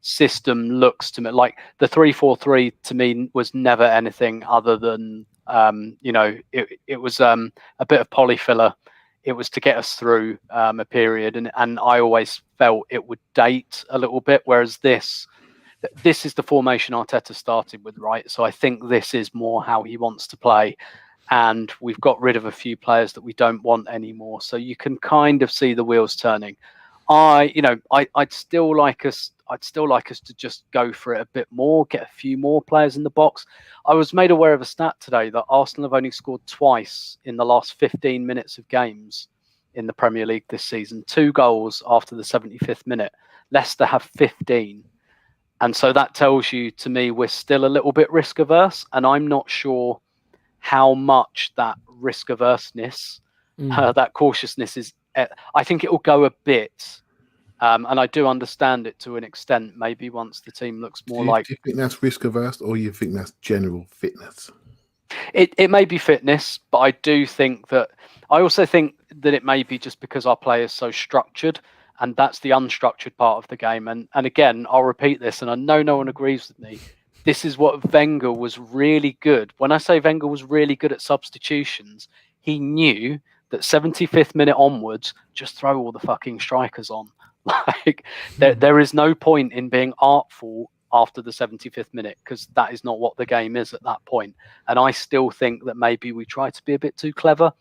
system looks to me like the 3-4-3 to me was never anything other than it was a bit of polyfiller. It was to get us through a period, and I always felt it would date a little bit, whereas this is the formation Arteta started with, right? So I think this is more how he wants to play, and we've got rid of a few players that we don't want anymore. So you can kind of see the wheels turning. I'd still like us to just go for it a bit more, get a few more players in the box. I was made aware of a stat today that Arsenal have only scored twice in the last 15 minutes of games in the Premier League this season. 2 goals after the 75th minute. Leicester have 15. And so that tells you, to me, we're still a little bit risk averse, and I'm not sure how much that risk averseness, that cautiousness is. I think it will go a bit. And I do understand it to an extent, maybe once the team looks more like... Do you think that's risk averse, or you think that's general fitness? It may be fitness, but I do think that... I also think that it may be just because our play is so structured, and that's the unstructured part of the game. And again, I'll repeat this, and I know no one agrees with me. This is what Wenger was really good. When I say Wenger was really good at substitutions, he knew that 75th minute onwards, just throw all the fucking strikers on. There is no point in being artful after the 75th minute, because that is not what the game is at that point. And I still think that maybe we try to be a bit too clever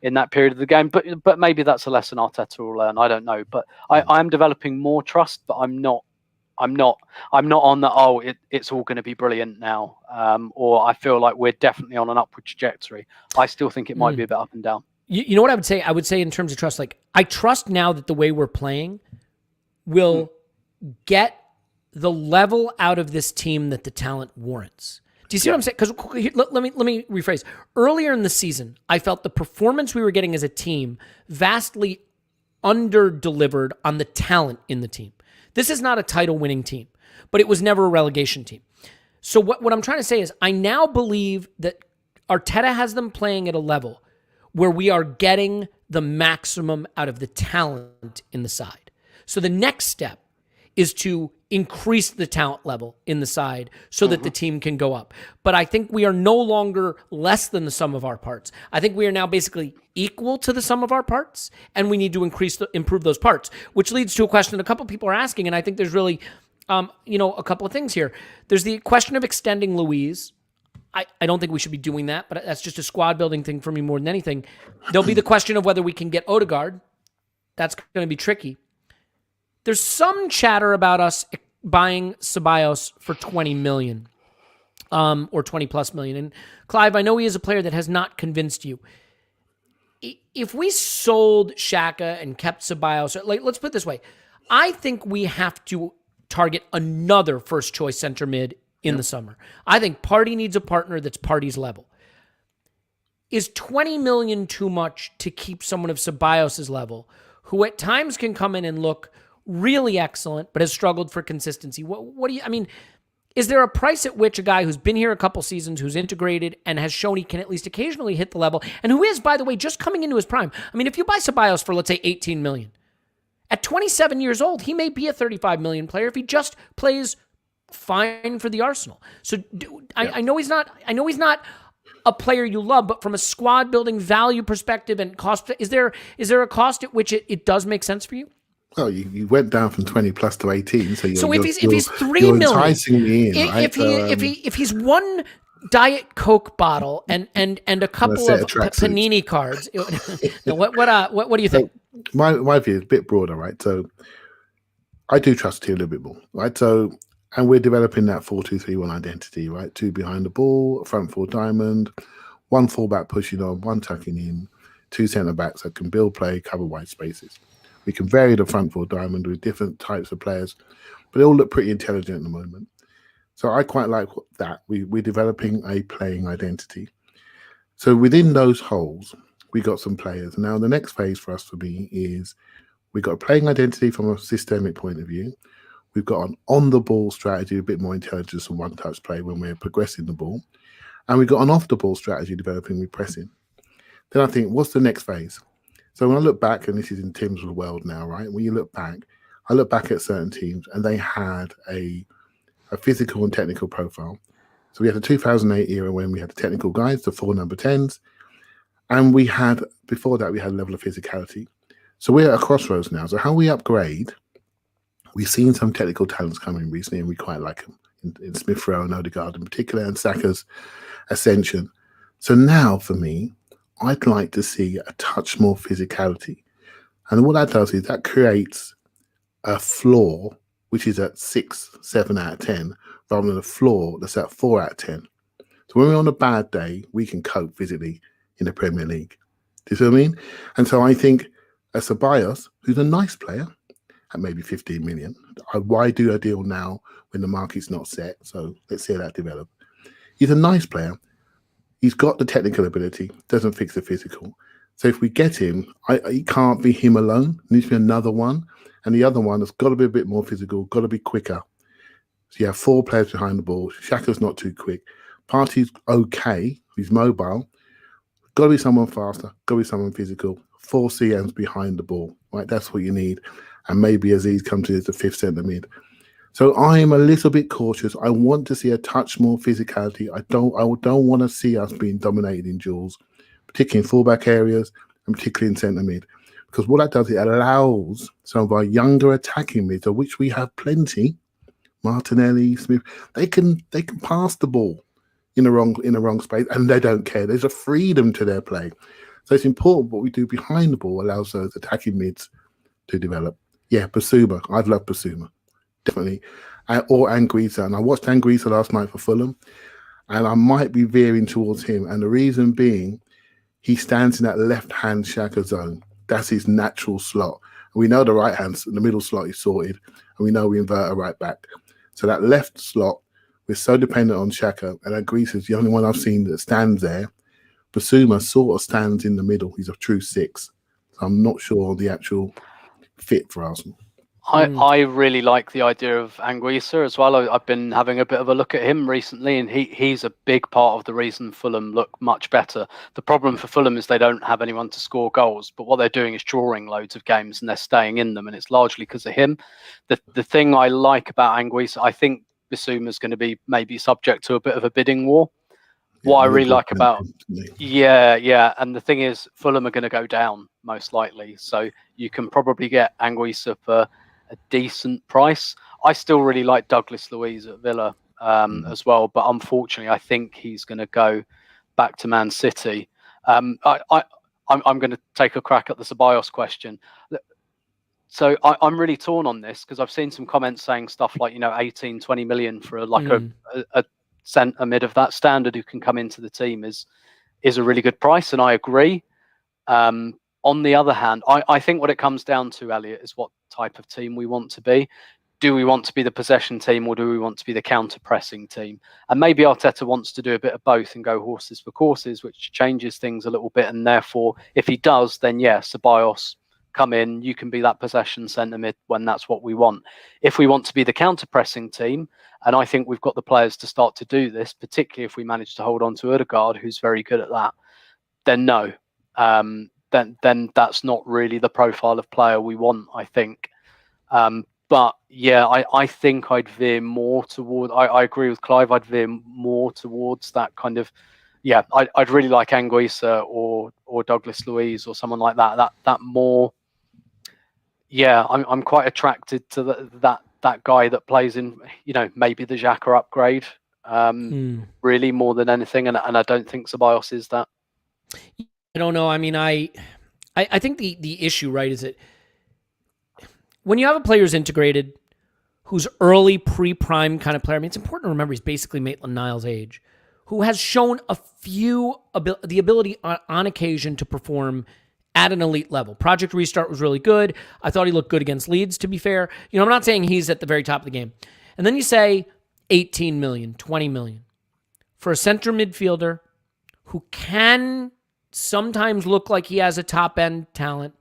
in that period of the game, but maybe that's a lesson Arteta will learn. I don't know, but I am developing more trust, but I'm not on the it's all going to be brilliant now, or I feel like we're definitely on an upward trajectory. I still think it might be a bit up and down. You know what I would say? I would say in terms of trust, like I trust now that the way we're playing will get the level out of this team that the talent warrants. Do you see what I'm saying? Because let me rephrase. Earlier in the season, I felt the performance we were getting as a team vastly under-delivered on the talent in the team. This is not a title-winning team, but it was never a relegation team. So what I'm trying to say is I now believe that Arteta has them playing at a level where we are getting the maximum out of the talent in the side. So the next step is to increase the talent level in the side so that the team can go up. But I think we are no longer less than the sum of our parts. I think we are now basically equal to the sum of our parts, and we need to improve those parts, which leads to a question that a couple of people are asking, and I think there's really a couple of things here. There's the question of extending Louise. I don't think we should be doing that, but that's just a squad building thing for me more than anything. There'll be the question of whether we can get Odegaard. That's going to be tricky. There's some chatter about us buying Ceballos for 20 million, or 20 plus million. And Clive, I know he is a player that has not convinced you. If we sold Xhaka and kept Ceballos, like, let's put it this way, I think we have to target another first choice center mid in the summer. I think Partey needs a partner that's Partey's level. Is 20 million too much to keep someone of Ceballos' level, who at times can come in and look really excellent, but has struggled for consistency? What do you, I mean, is there a price at which a guy who's been here a couple seasons, who's integrated and has shown he can at least occasionally hit the level, and who is, by the way, just coming into his prime? I mean, if you buy Ceballos for, let's say, 18 million, at 27 years old, he may be a 35 million player if he just plays fine for the Arsenal. So I know he's not a player you love, but from a squad building value perspective and cost, is there a cost at which it does make sense for you? Well, you went down from 20 plus to 18, so if he's 3 million, enticing me in, right? if he's one Diet Coke bottle and a couple of Panini cards, what do you think? My view is a bit broader, right? So I do trust the team a little bit more, right? So, and we're developing that 4-2-3-1 identity, right? 2 behind the ball, front 4 diamond, 1 fullback pushing on, 1 tucking in, 2 centre backs that can build play, cover wide spaces. We can vary the front 4 diamond with different types of players, but they all look pretty intelligent at the moment. So I quite like that. We're developing a playing identity. So within those holes, we got some players. Now the next phase for us for me is we've got a playing identity from a systemic point of view. We've got an on-the-ball strategy, a bit more intelligence and one-touch play when we're progressing the ball. And we've got an off-the-ball strategy developing with pressing. Then I think, what's the next phase? So when I look back, and this is in Tim's world now, right? When you look back, I look back at certain teams and they had a physical and technical profile. So we had the 2008 era when we had the technical guys, the 4 number 10s. And we had, before that, we had a level of physicality. So we're at a crossroads now. So how we upgrade, we've seen some technical talents coming recently and we quite like them in Smith Rowe and Odegaard in particular, and Saka's ascension. So now for me, I'd like to see a touch more physicality. And what that does is that creates a floor, which is at 6, 7 out of 10, rather than a floor that's at 4 out of 10. So when we're on a bad day, we can cope physically in the Premier League. Do you see what I mean? And so I think a Ceballos, who's a nice player, at maybe 15 million, why do a deal now when the market's not set? So let's see how that develop. He's a nice player. He's got the technical ability, doesn't fix the physical. So if we get him, he can't be him alone. There needs to be another one. And the other one has got to be a bit more physical, got to be quicker. So you have 4 players behind the ball. Xhaka's not too quick. Partey's okay. He's mobile. Got to be someone faster. Got to be someone physical. 4 CMs behind the ball. Right, that's what you need. And maybe Aziz comes in as the 5th centre mid. So I'm a little bit cautious. I want to see a touch more physicality. I don't want to see us being dominated in duels, particularly in fullback areas and particularly in centre mid. Because what that does, it allows some of our younger attacking mids, of which we have plenty, Martinelli, Smith, they can pass the ball in the wrong space and they don't care. There's a freedom to their play. So it's important what we do behind the ball allows those attacking mids to develop. Yeah, Basuma. I'd love Basuma. Definitely. Or Anguissa. And I watched Anguissa last night for Fulham and I might be veering towards him. And the reason being, he stands in that left-hand Xhaka zone. That's his natural slot. And we know the right-hand, the middle slot is sorted. And we know we invert a right back. So that left slot, we're so dependent on Xhaka. And Anguissa is the only one I've seen that stands there. Basuma sort of stands in the middle. He's a true 6. So I'm not sure the actual fit for Arsenal. I really like the idea of Anguissa as well. I've been having a bit of a look at him recently, and he's a big part of the reason Fulham look much better. The problem for Fulham is they don't have anyone to score goals, but what they're doing is drawing loads of games and they're staying in them, and it's largely because of him. The thing I like about Anguissa, I think Bissouma's going to be maybe subject to a bit of a bidding war. What I really like about and the thing is Fulham are going to go down most likely, so you can probably get Anguissa for a decent price. I still really like Douglas Luiz at Villa as well, but unfortunately I think he's going to go back to Man City. I'm going to take a crack at the Ceballos question. So I'm really torn on this because I've seen some comments saying stuff like, 18, 20 million for a centre mid of that standard who can come into the team is a really good price, and I agree. On the other hand, I think what it comes down to, Elliot, is what type of team we want to be. Do we want to be the possession team, or do we want to be the counter-pressing team? And maybe Arteta wants to do a bit of both and go horses for courses, which changes things a little bit. And therefore, if he does, then yes, Ceballos, come in, you can be that possession centre mid when that's what we want. If we want to be the counter-pressing team, and I think we've got the players to start to do this, particularly if we manage to hold on to Odegaard, who's very good at that, then no. Then that's not really the profile of player we want, I think. But yeah, I think I'd veer more toward. I agree with Clive. I'd veer more towards that kind of. Yeah, I'd really like Anguissa or Douglas Luiz or someone like that. That more. Yeah, I'm quite attracted to that guy that plays in. Maybe the Xhaka upgrade. Really more than anything, and I don't think Ceballos is that. I don't know. I mean, I think the issue, right, is that when you have a player who's integrated, who's early, pre-prime kind of player, I mean, it's important to remember he's basically Maitland-Niles' age, who has shown the ability on occasion to perform at an elite level. Project Restart was really good. I thought he looked good against Leeds, to be fair. I'm not saying he's at the very top of the game. And then you say 18 million, 20 million for a center midfielder who can sometimes look like he has a top-end talent,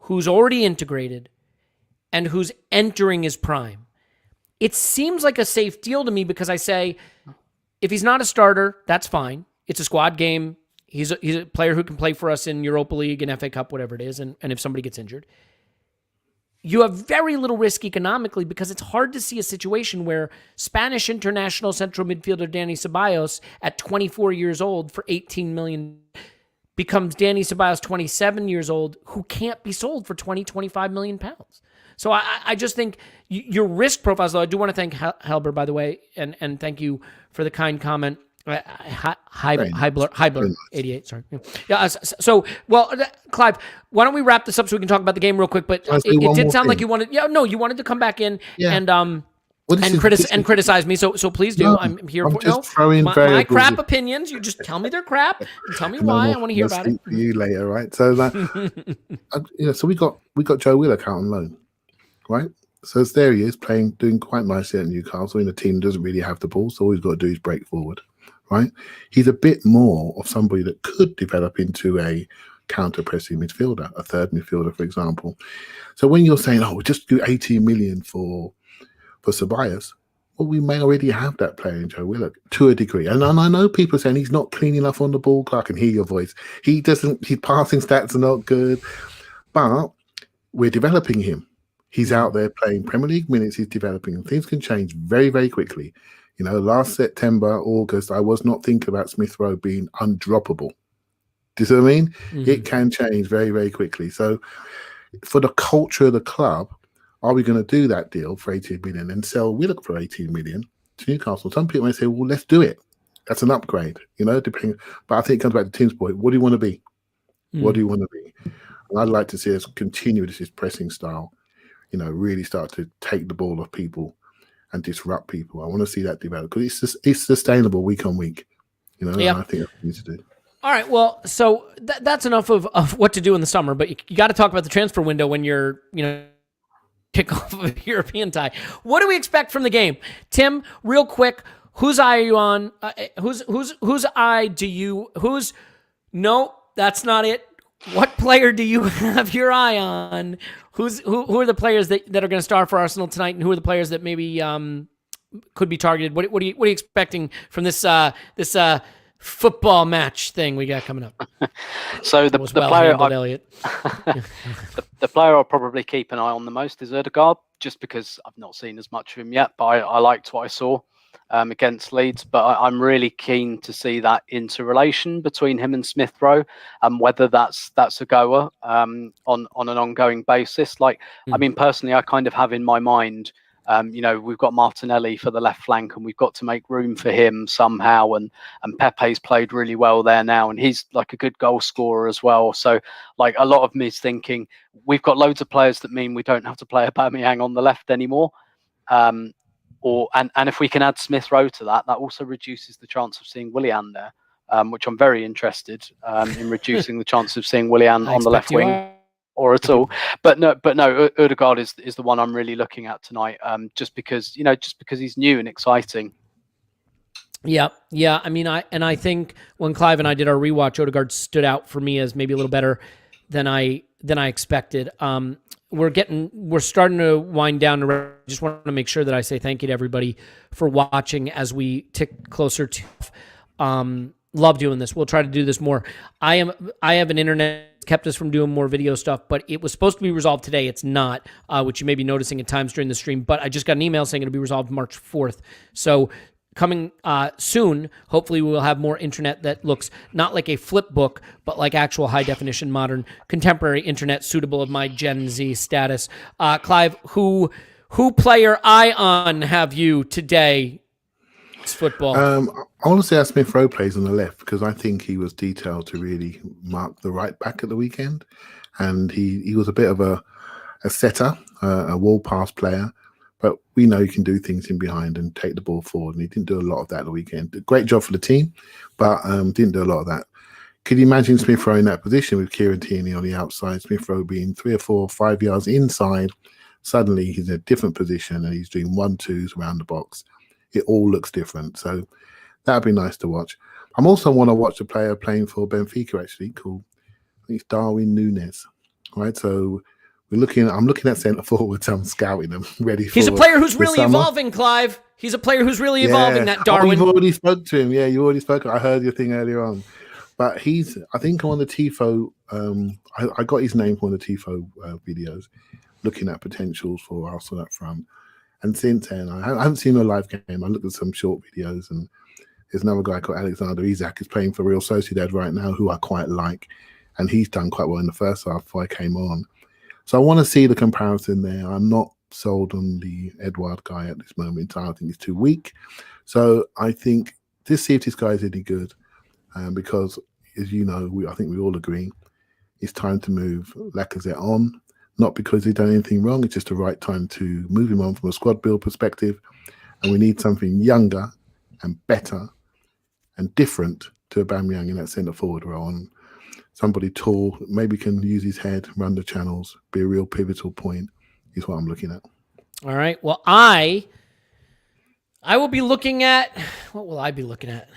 who's already integrated, and who's entering his prime. It seems like a safe deal to me because I say, if he's not a starter, that's fine. It's a squad game. He's a player who can play for us in Europa League and FA Cup, whatever it is, and if somebody gets injured. You have very little risk economically because it's hard to see a situation where Spanish international central midfielder Dani Ceballos at 24 years old for 18 million becomes Dani Ceballos 27 years old who can't be sold for 20, 25 million pounds. So I just think your risk profiles, though, I do want to thank Halber, by the way, and thank you for the kind comment. Hybler 88, sorry. Yeah. So, Clive, why don't we wrap this up so we can talk about the game real quick? But it did sound like you wanted, you wanted to come back in and criticize me. So please do. No, I'm here for my crap opinions. You just tell me they're crap and tell me why. I want to hear about it. You later, right? So so we got Joe Willock out on loan, right? So there he is doing quite nicely at Newcastle in a team that doesn't really have the ball. So all he's got to do is break forward. Right, he's a bit more of somebody that could develop into a counter-pressing midfielder, a third midfielder, for example. So when you're saying, "Oh, we'll just do 18 million for Ceballos," well, we may already have that player in Joe Willock to a degree. And I know people are saying he's not clean enough on the ball. I can hear your voice. His passing stats are not good, but we're developing him. He's out there playing Premier League minutes. He's developing, and things can change very, very quickly. Last September, August, I was not thinking about Smith Rowe being undroppable. Do you see what I mean? Mm-hmm. It can change very, very quickly. So for the culture of the club, are we going to do that deal for 18 million and sell Willock for 18 million to Newcastle? Some people may say, well, let's do it. That's an upgrade, depending. But I think it comes back to Tim's point. What do you want to be? Mm. What do you want to be? And I'd like to see us continue this pressing style, really start to take the ball off people and disrupt people. I want to see that develop because it's sustainable week on week. Yeah. I think that's what we need to do. All right. Well, so that's enough of what to do in the summer, but you got to talk about the transfer window when you're, kick off of a European tie. What do we expect from the game? Tim, real quick, whose eye are you on? Whose eye do you, no, that's not it. What player do you have your eye on? Who are the players that are going to star for Arsenal tonight, and who are the players that maybe could be targeted? What are you expecting from this football match thing we got coming up? So the player Elliot. the player I'll probably keep an eye on the most is Odegaard, just because I've not seen as much of him yet, but I liked what I saw against Leeds. But I'm really keen to see that interrelation between him and Smith Rowe, and whether that's a goer on an ongoing basis. I mean, personally, I kind of have in my mind We've got Martinelli for the left flank, and we've got to make room for him somehow. And Pepe's played really well there now, and he's like a good goal scorer as well. So, like, a lot of me is thinking we've got loads of players that mean we don't have to play Aubameyang on the left anymore. And if we can add Smith Rowe to that, that also reduces the chance of seeing Willian there, which I'm very interested in reducing the chance of seeing Willian on the left wing. Or at all, but no, Ødegaard is the one I'm really looking at tonight. Just because he's new and exciting. Yeah. I mean, I think when Clive and I did our rewatch, Ødegaard stood out for me as maybe a little better than I expected. We're starting to wind down. I just want to make sure that I say thank you to everybody for watching as we tick closer to. Love doing this. We'll try to do this more. I have an internet kept us from doing more video stuff, but it was supposed to be resolved today. It's not, which you may be noticing at times during the stream, but I just got an email saying it'll be resolved March 4th. So coming soon, hopefully we will have more internet that looks not like a flip book, but like actual high definition, modern, contemporary internet suitable of my Gen Z status. Clive, who player icon have you today? It's football. I want to say Smith Rowe plays on the left because I think he was detailed to really mark the right back at the weekend, and he was a bit of a setter, a wall pass player, but we know he can do things in behind and take the ball forward, and he didn't do a lot of that at the weekend. Great job for the team, but didn't do a lot of that. Could you imagine Smith Rowe in that position with Kieran Tierney on the outside, Smith Rowe being 3 or 4 or 5 yards inside? Suddenly he's in a different position and he's doing 1-2s around the box. It all looks different. So that'd be nice to watch. I'm also want to watch a player playing for Benfica, actually, called, I think it's Darwin Núñez. Right. So I'm looking at centre forwards. I'm scouting them ready for. He's a player who's really summer. Evolving, Clive. He's a player who's really evolving, that Darwin. You've already spoke to him. Yeah, you already spoke. I heard your thing earlier on. But I think on the TIFO, I got his name from the TIFO videos, looking at potentials for Arsenal up front. And since then, I haven't seen a live game. I looked at some short videos, and there's another guy called Alexander Isak who's playing for Real Sociedad right now, who I quite like, and he's done quite well in the first half before I came on. So I want to see the comparison there. I'm not sold on the Edouard guy at this moment in time. I think he's too weak. So I think just see if this guy is any good, because as you know, I think we all agree, it's time to move Lacazette on. Not because he's done anything wrong, it's just the right time to move him on from a squad build perspective. And we need something younger and better and different to Aubameyang in that centre forward role. And somebody tall, maybe can use his head, run the channels, be a real pivotal point is what I'm looking at. All right. Well, I will be looking at, what will I be looking at?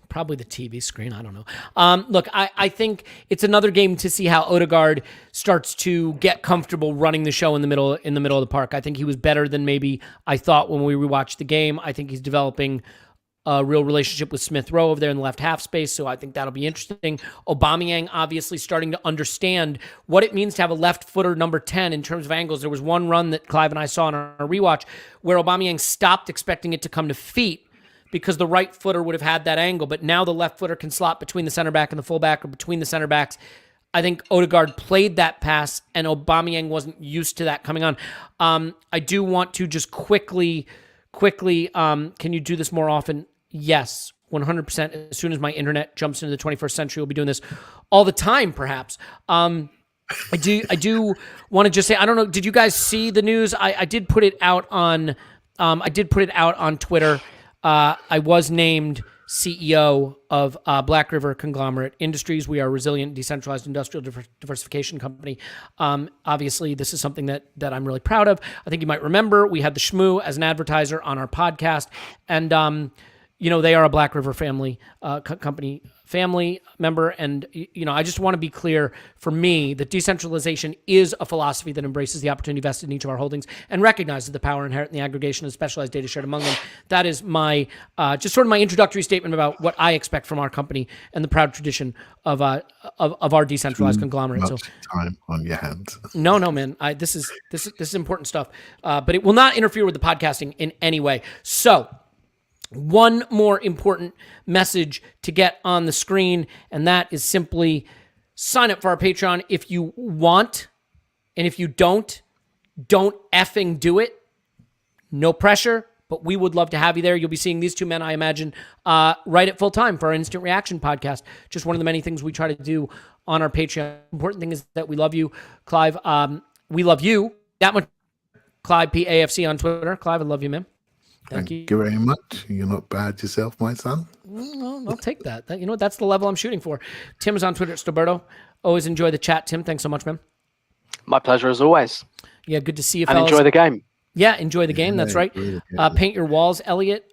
Probably the TV screen. I don't know. Look, I think it's another game to see how Ødegaard starts to get comfortable running the show in the middle of the park. I think he was better than maybe I thought when we rewatched the game. I think he's developing a real relationship with Smith Rowe over there in the left half space, so I think that'll be interesting. Aubameyang obviously starting to understand what it means to have a left footer number 10 in terms of angles. There was one run that Clive and I saw in our rewatch where Aubameyang stopped expecting it to come to feet because the right footer would have had that angle, but now the left footer can slot between the center back and the fullback or between the center backs. I think Ødegaard played that pass, and Aubameyang wasn't used to that coming on. I do want to just quickly, can you do this more often? Yes, 100%. As soon as my internet jumps into the 21st century, we'll be doing this all the time, perhaps. I do want to just say, I don't know, did you guys see the news? I did put it out on Twitter. I was named CEO of Black River Conglomerate Industries. We are a resilient, decentralized industrial diversification company. Obviously, this is something that I'm really proud of. I think you might remember we had the Shmoo as an advertiser on our podcast, and they are a Black River family company, family member. And, I just want to be clear, for me, that decentralization is a philosophy that embraces the opportunity vested in each of our holdings and recognizes the power inherent in the aggregation of specialized data shared among them. That is my, just sort of my introductory statement about what I expect from our company and the proud tradition of our decentralized conglomerate. So time on your hands. No, man. This is important stuff, but it will not interfere with the podcasting in any way. So, one more important message to get on the screen, and that is simply sign up for our Patreon if you want, and if you don't effing do it. No pressure, but we would love to have you there. You'll be seeing these two men, I imagine, right at full time for our Instant Reaction podcast. Just one of the many things we try to do on our Patreon. Important thing is that we love you, Clive. We love you that much. Clive PAFC on Twitter. Clive, I love you, man. Thank you very much. You're not bad yourself, my son. Well, I'll take that. You know what? That's the level I'm shooting for. Tim is on Twitter at Stoberto. Always enjoy the chat, Tim. Thanks so much, man. My pleasure as always. Yeah, good to see you, And fellas. enjoy the game. Yeah, enjoy the game. That's right. Paint your walls, Elliot.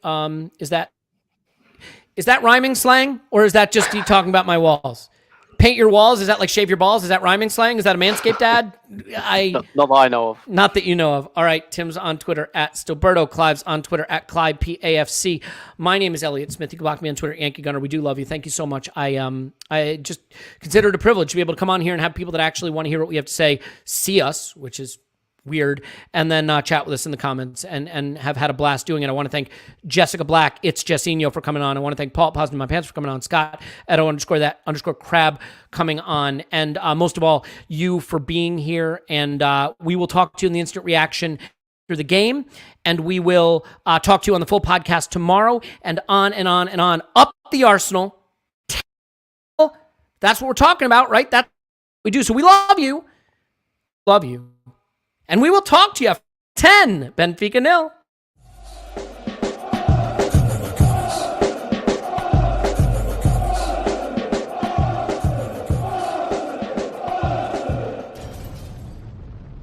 Is that rhyming slang, or is that just you talking about my walls? Paint your walls. Is that like shave your balls? Is that rhyming slang? Is that a Manscaped ad? Not that I know of. Not that you know of. All right. Tim's on Twitter at Stoberto. Clive's on Twitter at Clive PAFC. My name is Elliot Smith. You can block me on Twitter, Yankee Gunner. We do love you. Thank you so much. I just consider it a privilege to be able to come on here and have people that actually want to hear what we have to say see us, which is weird, and then chat with us in the comments and have had a blast doing it. I want to thank Jessica Black, it's Jessinho, for coming on. I want to thank Paul Positive My Pants for coming on, Scott @_that_crab coming on, and most of all, you for being here. And we will talk to you in the Instant Reaction through the game, and we will talk to you on the full podcast tomorrow, and on and on and on. Up the Arsenal. That's what we're talking about, right? That's what we do. So we love you. Love you. And we will talk to you. 10, Benfica 0.